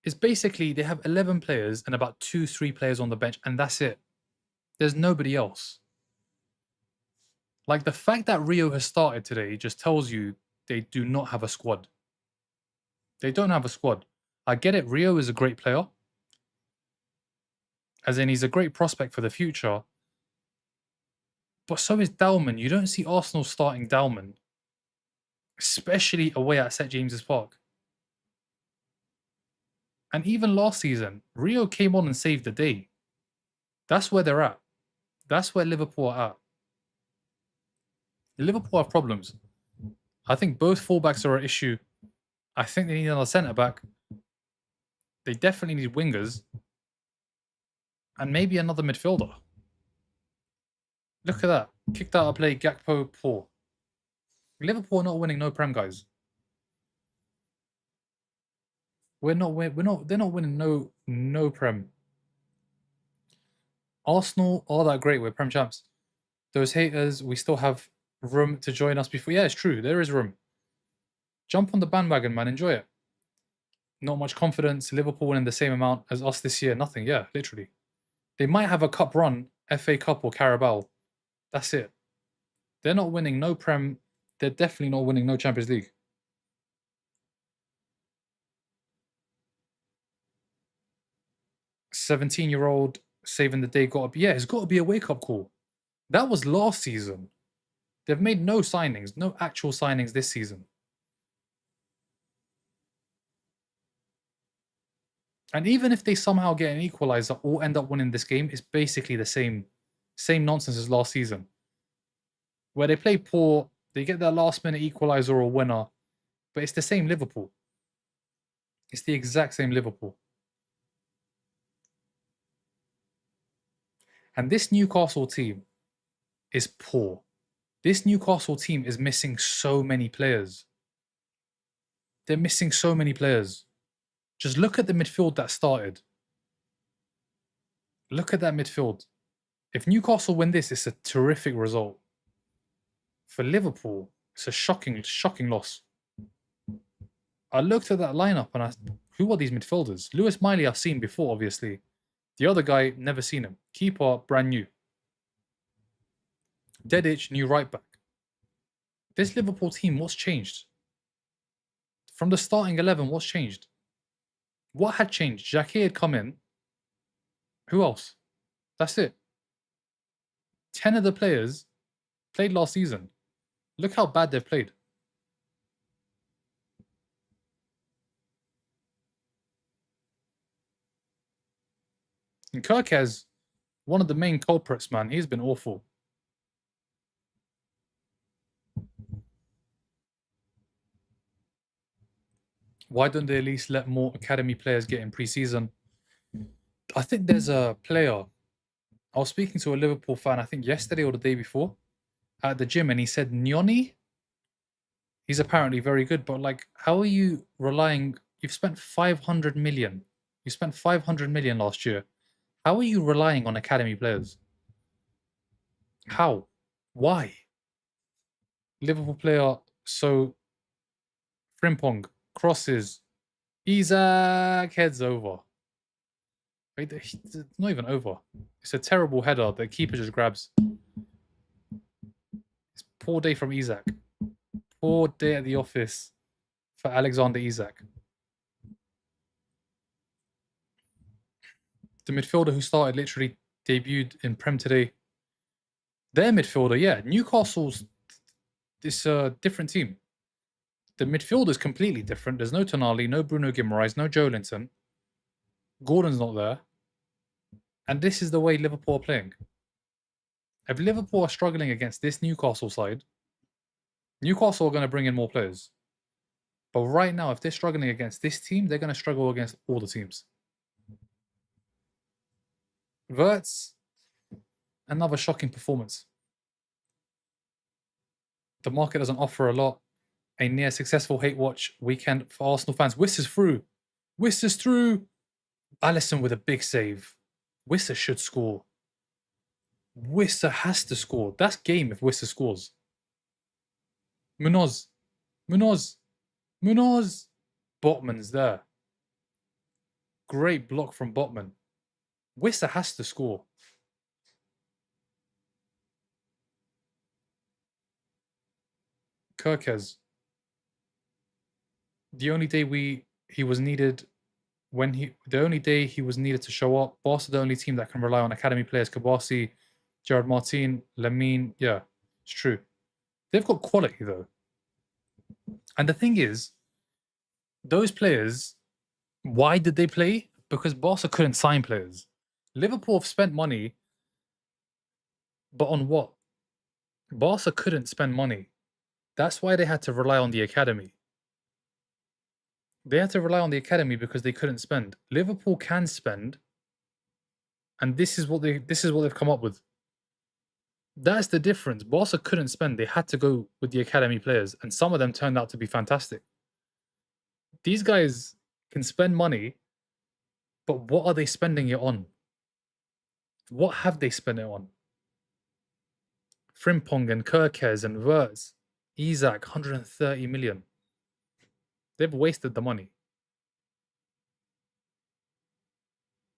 It's basically they have 11 players and about 2-3 players on the bench, and that's it. There's nobody else. Like the fact that Rio has started today just tells you they do not have a squad. They don't have a squad. I get it. Rio is a great player. As in, he's a great prospect for the future. But so is Dalman. You don't see Arsenal starting Dalman. Especially away at St. James's Park. And even last season, Rio came on and saved the day. That's where they're at. That's where Liverpool are at. Liverpool have problems. I think both fullbacks are an issue. I think they need another centre-back. They definitely need wingers. And maybe another midfielder. Look at that. Kicked out of play, Gakpo, poor. Liverpool are not winning no Prem, guys. They're not winning no Prem. Arsenal are that great. We're Prem champs. Those haters, we still have room to join us before. Yeah, it's true. There is room. Jump on the bandwagon, man. Enjoy it. Not much confidence. Liverpool winning the same amount as us this year. Nothing. Yeah, literally. They might have a cup run, FA Cup or Carabao. That's it. They're not winning no Prem. They're definitely not winning no Champions League. 17-year-old saving the day got to be, yeah, it's got to be a wake-up call. That was last season. They've made no signings, no actual signings this season. And even if they somehow get an equaliser or end up winning this game, it's basically the same nonsense as last season. Where they play poor, they get their last-minute equaliser or winner, but it's the same Liverpool. It's the exact same Liverpool. And this Newcastle team is poor. This Newcastle team is missing so many players. They're missing so many players. Just look at the midfield that started. Look at that midfield. If Newcastle win this, it's a terrific result. For Liverpool, it's a shocking loss. I looked at that lineup and who are these midfielders? Lewis Miley I've seen before, obviously. The other guy, never seen him. Keeper, brand new. Dedic, new right back. This Liverpool team, what's changed? From the starting 11, what's changed? What had changed? Jacquet had come in. Who else? That's it. 10 of the players played last season. Look how bad they've played. And Kirkez, one of the main culprits, man. He's been awful. Why don't they at least let more academy players get in pre-season? I think there's a player. I was speaking to a Liverpool fan, I think yesterday or the day before, at the gym, and he said, Nyoni? He's apparently very good, but like, how are you relying? You've spent 500 million. You spent 500 million last year. How are you relying on academy players? How? Why? Liverpool player, so Frimpong crosses. Isaac heads over. Wait, it's not even over. It's a terrible header. The keeper just grabs. It's poor day from Isaac. Poor day at the office for Alexander Isak. The midfielder who started literally debuted in Prem today. Their midfielder, yeah. Newcastle's this different team. The midfield is completely different. There's no Tonali, no Bruno Guimaraes, no Joelinton. Gordon's not there. And this is the way Liverpool are playing. If Liverpool are struggling against this Newcastle side, Newcastle are going to bring in more players. But right now, if they're struggling against this team, they're going to struggle against all the teams. Wirtz, another shocking performance. The market doesn't offer a lot. A near successful hate watch weekend for Arsenal fans. Wissa's through. Wissa's through. Alisson with a big save. Wissa should score. Wissa has to score. That's game if Wissa scores. Munoz. Botman's there. Great block from Botman. Wissa has to score. Kirkez. The only day he was needed to show up. Barca the only team that can rely on academy players. Kabasi, Gerard Martin, Lamine. Yeah, it's true. They've got quality though. And the thing is, those players, why did they play? Because Barca couldn't sign players. Liverpool have spent money, but on what? Barca couldn't spend money. That's why they had to rely on the academy. They had to rely on the academy because they couldn't spend. Liverpool can spend, and this is what they've come up with. That's the difference. Barca couldn't spend. They had to go with the academy players, and some of them turned out to be fantastic. These guys can spend money, but what are they spending it on? What have they spent it on? Frimpong and Kirkes and Wirtz, Isak, 130 million. They've wasted the money.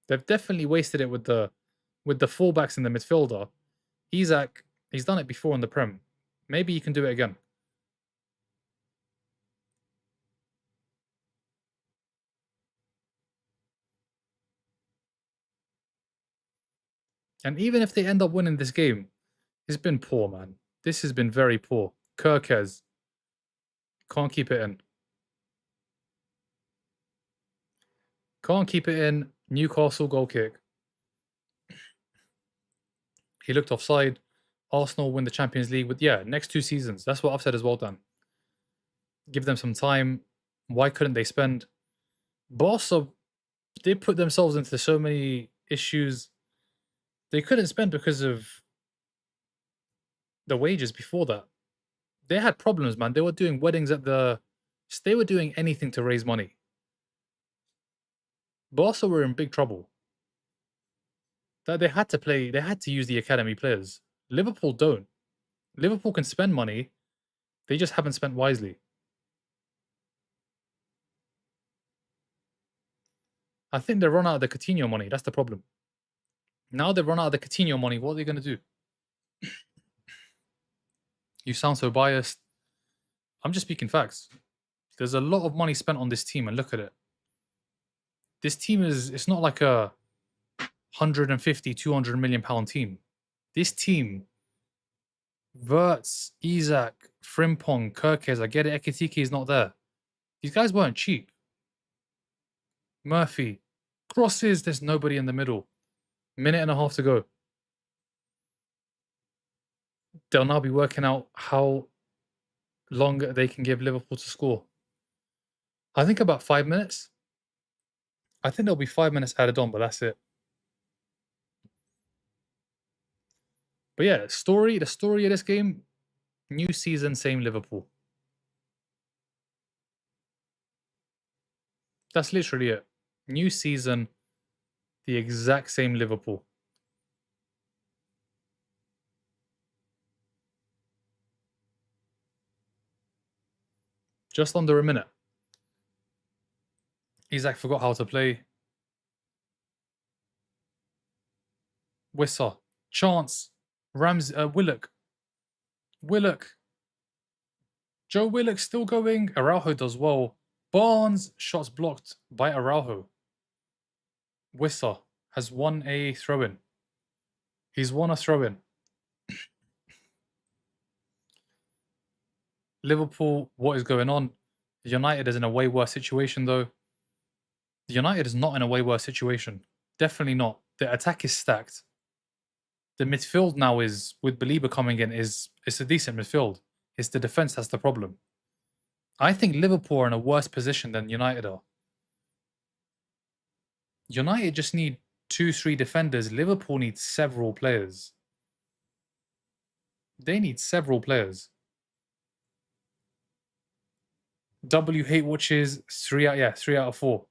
They've definitely wasted it with the fullbacks and the midfielder. Isak, he's done it before in the Prem. Maybe he can do it again. And even if they end up winning this game, it's been poor, man. This has been very poor. Kirkes can't keep it in. Can't keep it in. Newcastle goal kick. He looked offside. Arsenal win the Champions League with, next 2 seasons. That's what I've said as well, Dan. Give them some time. Why couldn't they spend? Barca, they put themselves into so many issues. They couldn't spend because of the wages before that. They had problems, man. They were doing weddings at the... They were doing anything to raise money. Barca were in big trouble. That they had to use the academy players. Liverpool don't. Liverpool can spend money. They just haven't spent wisely. I think they run out of the Coutinho money. That's the problem. Now they've run out of the Coutinho money. What are they going to do? You sound so biased. I'm just speaking facts. There's a lot of money spent on this team, and look at it. This team it's not like a 150, 200 million pound team. This team, Wirtz, Isak, Frimpong, Kirkes, I get it, Ekitike is not there. These guys weren't cheap. Murphy, crosses, there's nobody in the middle. Minute and a half to go. They'll now be working out how long they can give Liverpool to score. I think about 5 minutes. I think there'll be 5 minutes added on, but that's it. But yeah, the story of this game, new season, same Liverpool. That's literally it. New season, the exact same Liverpool. Just under a minute. Isak forgot how to play. Wissa. Chance. Willock. Joe Willock still going. Araujo does well. Barnes, shots blocked by Araujo. Wissa has won a throw-in. He's won a throw-in. Liverpool, what is going on? United is in a way worse situation, though. United is not in a way worse situation. Definitely not. The attack is stacked. The midfield now is, with Belieber coming in, it's a decent midfield. It's the defence that's the problem. I think Liverpool are in a worse position than United are. United just need 2-3 defenders. Liverpool needs several players. They need several players. Hate watches 3 out of 4.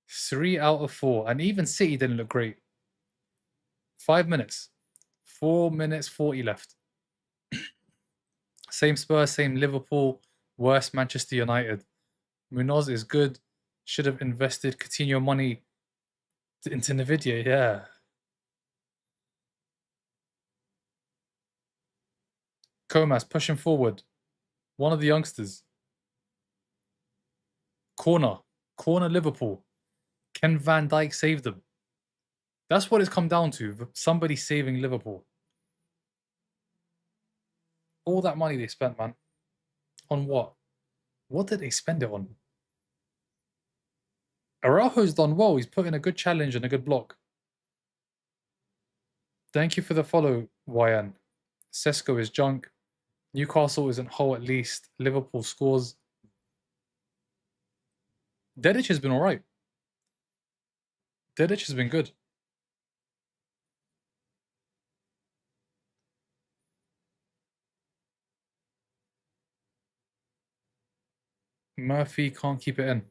3 out of 4. And even City didn't look great. 5 minutes. 4 minutes 40 left. Same Spurs, same Liverpool. Worse Manchester United. Munoz is good. Should have invested Coutinho money into Nvidia, yeah. Comas pushing forward. One of the youngsters. Corner Liverpool. Can Van Dijk save them? That's what it's come down to. Somebody saving Liverpool. All that money they spent, man. On what? What did they spend it on? Araujo's done well. He's put in a good challenge and a good block. Thank you for the follow, YN. Sesko is junk. Newcastle isn't whole at least. Liverpool scores. Dedic has been alright. Dedic has been good. Murphy can't keep it in.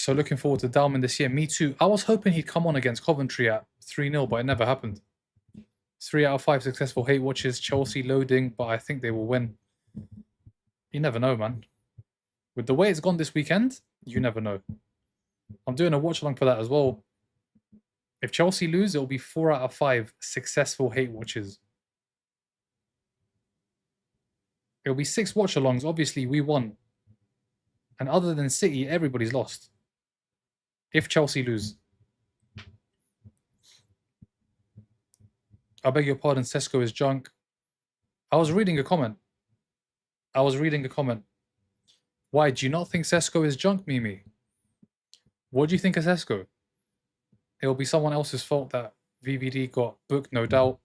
So looking forward to Dalman this year. Me too. I was hoping he'd come on against Coventry at 3-0, but it never happened. 3 out of 5 successful hate watches. Chelsea loading, but I think they will win. You never know, man. With the way it's gone this weekend, you never know. I'm doing a watch along for that as well. If Chelsea lose, it'll be 4 out of 5 successful hate watches. It'll be 6 watch alongs. Obviously, we won. And other than City, everybody's lost. If Chelsea lose. I beg your pardon, Sesko is junk. I was reading a comment. Why, do you not think Sesko is junk, Mimi? What do you think of Sesko? It'll be someone else's fault that VVD got booked, no doubt.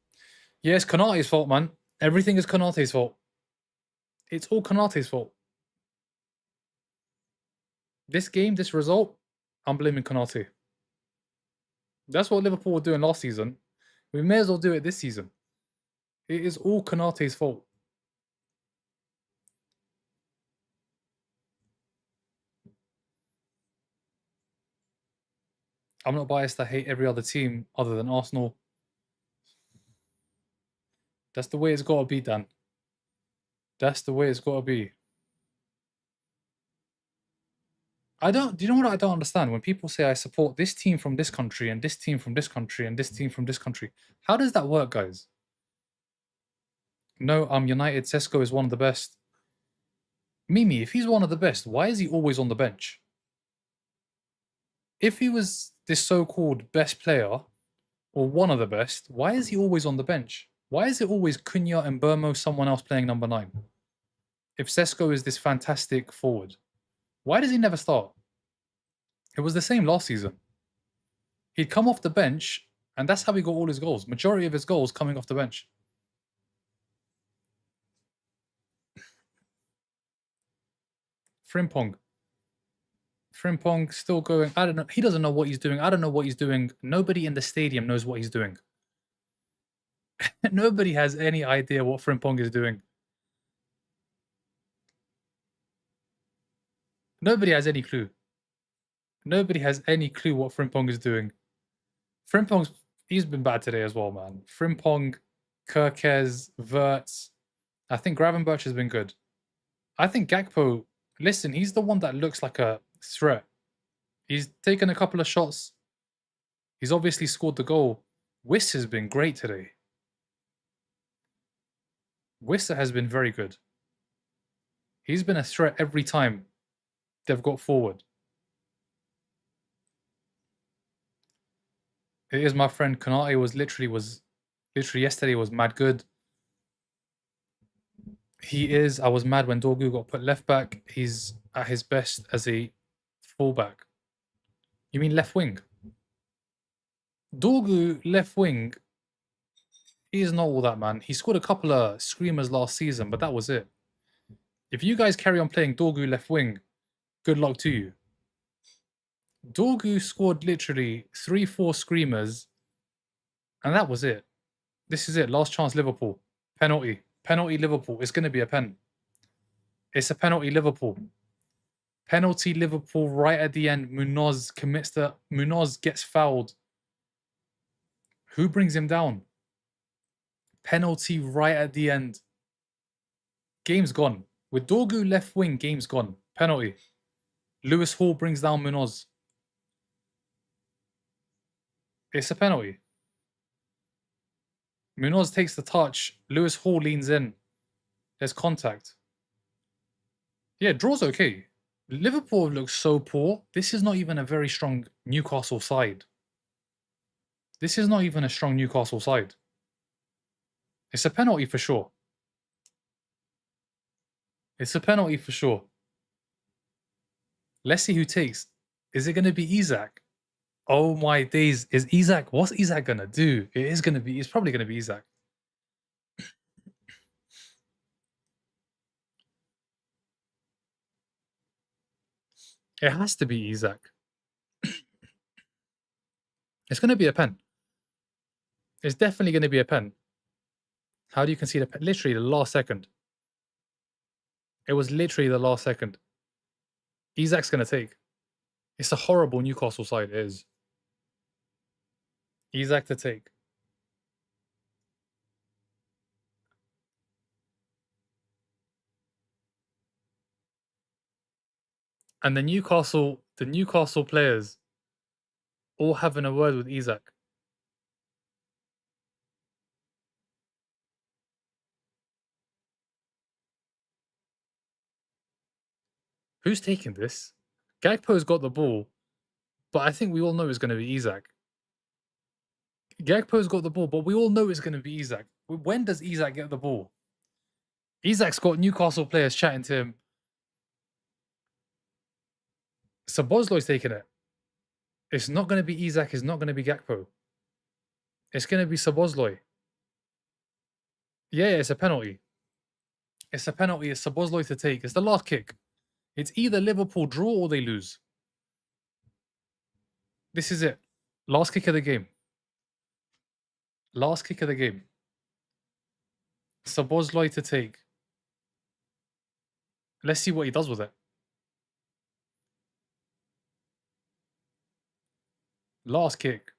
Yeah, it's Konate's fault, man. Everything is Konate's fault. It's all Konate's fault. This game, this result, I'm blaming Konate. That's what Liverpool were doing last season. We may as well do it this season. It is all Konate's fault. I'm not biased. I hate every other team other than Arsenal. That's the way it's got to be, Dan. That's the way it's got to be. Do you know what I don't understand? When people say I support this team from this country and this team from this country and this team from this country. How does that work, guys? No, I'm United. Sesko is one of the best. Mimi, if he's one of the best, why is he always on the bench? If he was this so-called best player, or one of the best, why is he always on the bench? Why is it always Cunha and Burmo, someone else playing number 9? If Sesko is this fantastic forward, why does he never start? It was the same last season. He'd come off the bench, and that's how he got all his goals. Majority of his goals coming off the bench. Frimpong still going. I don't know. He doesn't know what he's doing. I don't know what he's doing. Nobody in the stadium knows what he's doing. Nobody has any idea what Frimpong is doing. Nobody has any clue. Nobody has any clue what Frimpong is doing. He's been bad today as well, man. Frimpong, Kirkez, Wirtz. I think Gravenberch has been good. I think Gakpo, listen, he's the one that looks like a threat. He's taken a couple of shots. He's obviously scored the goal. Wiss has been great today. Wissa has been very good. He's been a threat every time they've got forward. It is my friend Konate was literally yesterday was mad good. He is. I was mad when Dorgu got put left back. He's at his best as a fullback. You mean left wing? Dorgu left wing. He is not all that, man. He scored a couple of screamers last season, but that was it. If you guys carry on playing Dorgu left wing, good luck to you. Dorgu scored literally 3-4 screamers, and that was it. This is it. Last chance Liverpool. Penalty. Penalty Liverpool. It's going to be a pen. It's a penalty Liverpool. Penalty Liverpool right at the end. Munoz gets fouled. Who brings him down? Penalty right at the end. Game's gone. With Dorgu left wing, game's gone. Penalty. Lewis Hall brings down Munoz. It's a penalty. Munoz takes the touch. Lewis Hall leans in. There's contact. Yeah, draw's okay. Liverpool looks so poor. This is not even a very strong Newcastle side. This is not even a strong Newcastle side. It's a penalty for sure. It's a penalty for sure. Let's see who takes. Is it going to be Isak? Oh my days. Is Isak? What's Isak going to do? It's probably going to be Isak. It has to be Isak. It's going to be a pen. It's definitely going to be a pen. How do you concede a pen? Literally the last second. It was literally the last second. Isak's going to take. It's a horrible Newcastle side, it is. Isak to take. And the Newcastle players all having a word with Isak. Who's taking this? Gakpo's got the ball, but I think we all know it's going to be Isak. Gakpo's got the ball, but we all know it's going to be Isak. When does Isak get the ball? Isak's got Newcastle players chatting to him. Szoboszlai's taking it. It's not going to be Isak. It's not going to be Gakpo. It's going to be Szoboszlai. Yeah, it's a penalty. It's a penalty. It's Szoboszlai to take. It's the last kick. It's either Liverpool draw or they lose. This is it. Last kick of the game. Last kick of the game. Szoboszlai to take. Let's see what he does with it. Last kick.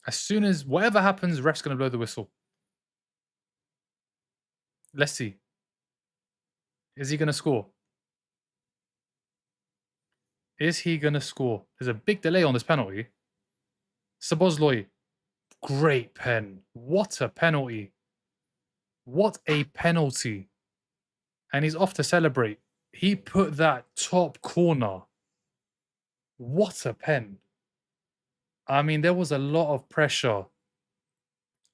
As soon as whatever happens, ref's going to blow the whistle. Let's see. Is he going to score? Is he going to score? There's a big delay on this penalty. Szoboszlai. Great pen. What a penalty. What a penalty. And he's off to celebrate. He put that top corner. What a pen. I mean, there was a lot of pressure.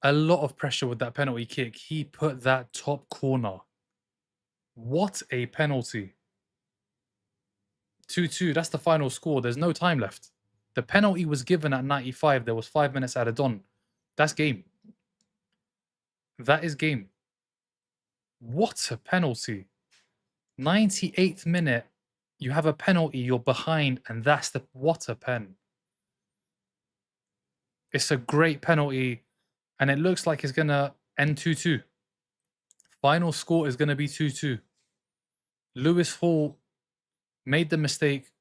A lot of pressure with that penalty kick. He put that top corner. What a penalty. 2-2. That's the final score. There's no time left. The penalty was given at 95. There was 5 minutes added on. That's game. That is game. What a penalty. 98th minute. You have a penalty. You're behind. And that's the... What a pen. It's a great penalty. And it looks like it's going to end 2-2. Final score is going to be 2-2. Lewis Hall made the mistake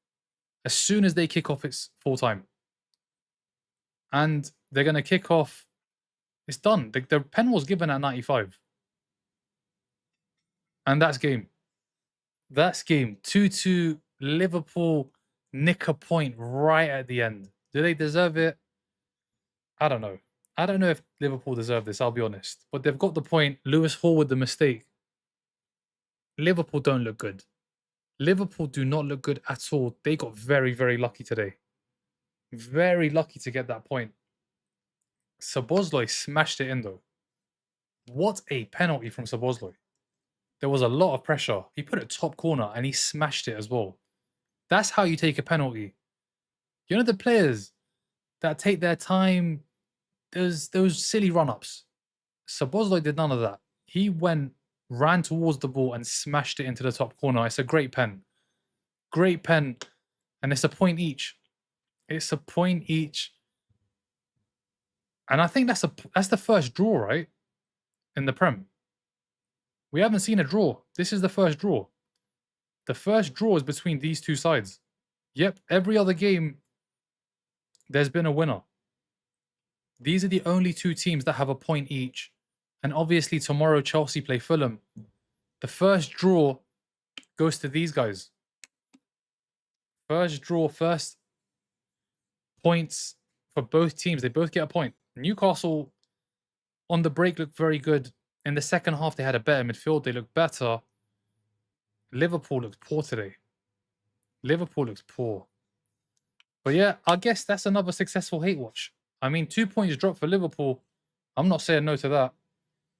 as soon as they kick off, it's full time. And they're going to kick off. It's done. The pen was given at 95. And that's game. That's game. 2-2. Liverpool nick a point right at the end. Do they deserve it? I don't know. I don't know if Liverpool deserve this, I'll be honest. But they've got the point. Lewis Hall with the mistake. Liverpool don't look good. Liverpool do not look good at all. They got very, very lucky today. Very lucky to get that point. Szoboszlai smashed it in though. What a penalty from Szoboszlai. There was a lot of pressure. He put it top corner and he smashed it as well. That's how you take a penalty. You know the players that take their time, those silly run-ups. Szoboszlai did none of that. He ran towards the ball and smashed it into the top corner. It's a great pen. Great pen. And it's a point each. It's a point each. And I think that's the first draw, right? In the Prem. We haven't seen a draw. This is the first draw. The first draw is between these two sides. Yep, every other game, there's been a winner. These are the only two teams that have a point each. And obviously tomorrow Chelsea play Fulham. The first draw goes to these guys. First draw, first points for both teams. They both get a point. Newcastle on the break looked very good. In the second half, they had a better midfield. They looked better. Liverpool looked poor today. Liverpool looks poor. But yeah, I guess that's another successful hate watch. I mean, 2 points dropped for Liverpool. I'm not saying no to that.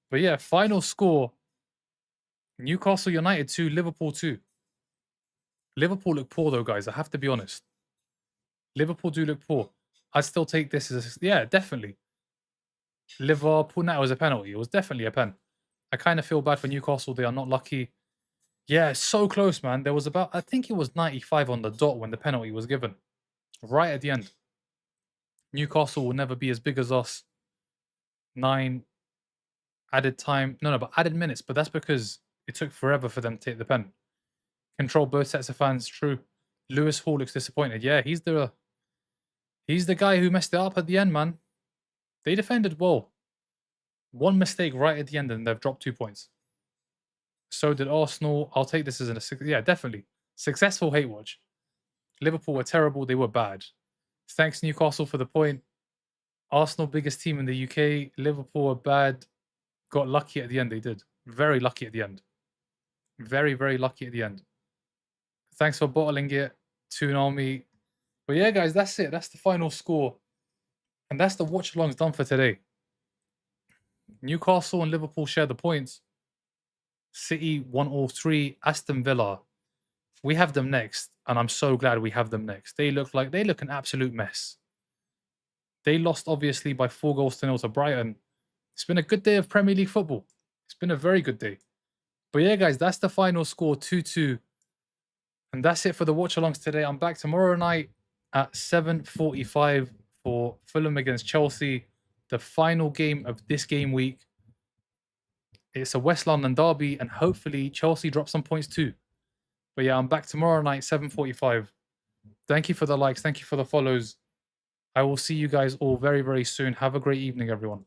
But yeah, final score. Newcastle United 2, Liverpool 2. Liverpool look poor though, guys. I have to be honest. Liverpool do look poor. I'd still take this as yeah, definitely. Liverpool, that was a penalty. It was definitely a pen. I kind of feel bad for Newcastle. They are not lucky. Yeah, it's so close, man. There was about, I think it was 95 on the dot when the penalty was given. Right at the end. Newcastle will never be as big as us. 9 added time. No, but added minutes. But that's because it took forever for them to take the pen. Control both sets of fans, true. Lewis Hall looks disappointed. Yeah, he's the guy who messed it up at the end, man. They defended well. One mistake right at the end and they've dropped 2 points. So did Arsenal. I'll take this as yeah, definitely. Successful hate watch. Liverpool were terrible. They were bad. Thanks, Newcastle, for the point. Arsenal, biggest team in the UK. Liverpool were bad. Got lucky at the end. They did. Very lucky at the end. Very, very lucky at the end. Thanks for bottling it, Toon Army. But yeah, guys, that's it. That's the final score. And that's the watch-alongs done for today. Newcastle and Liverpool share the points. City 1 all 3. Aston Villa. We have them next. And I'm so glad we have them next. They look an absolute mess. They lost, obviously, by 4 goals to 0 to Brighton. It's been a good day of Premier League football. It's been a very good day. But yeah, guys, that's the final score, 2-2. And that's it for the watch-alongs today. I'm back tomorrow night at 7:45 for Fulham against Chelsea. The final game of this game week. It's a West London derby, and hopefully Chelsea drop some points too. But yeah, I'm back tomorrow night, 7:45. Thank you for the likes. Thank you for the follows. I will see you guys all very, very soon. Have a great evening, everyone.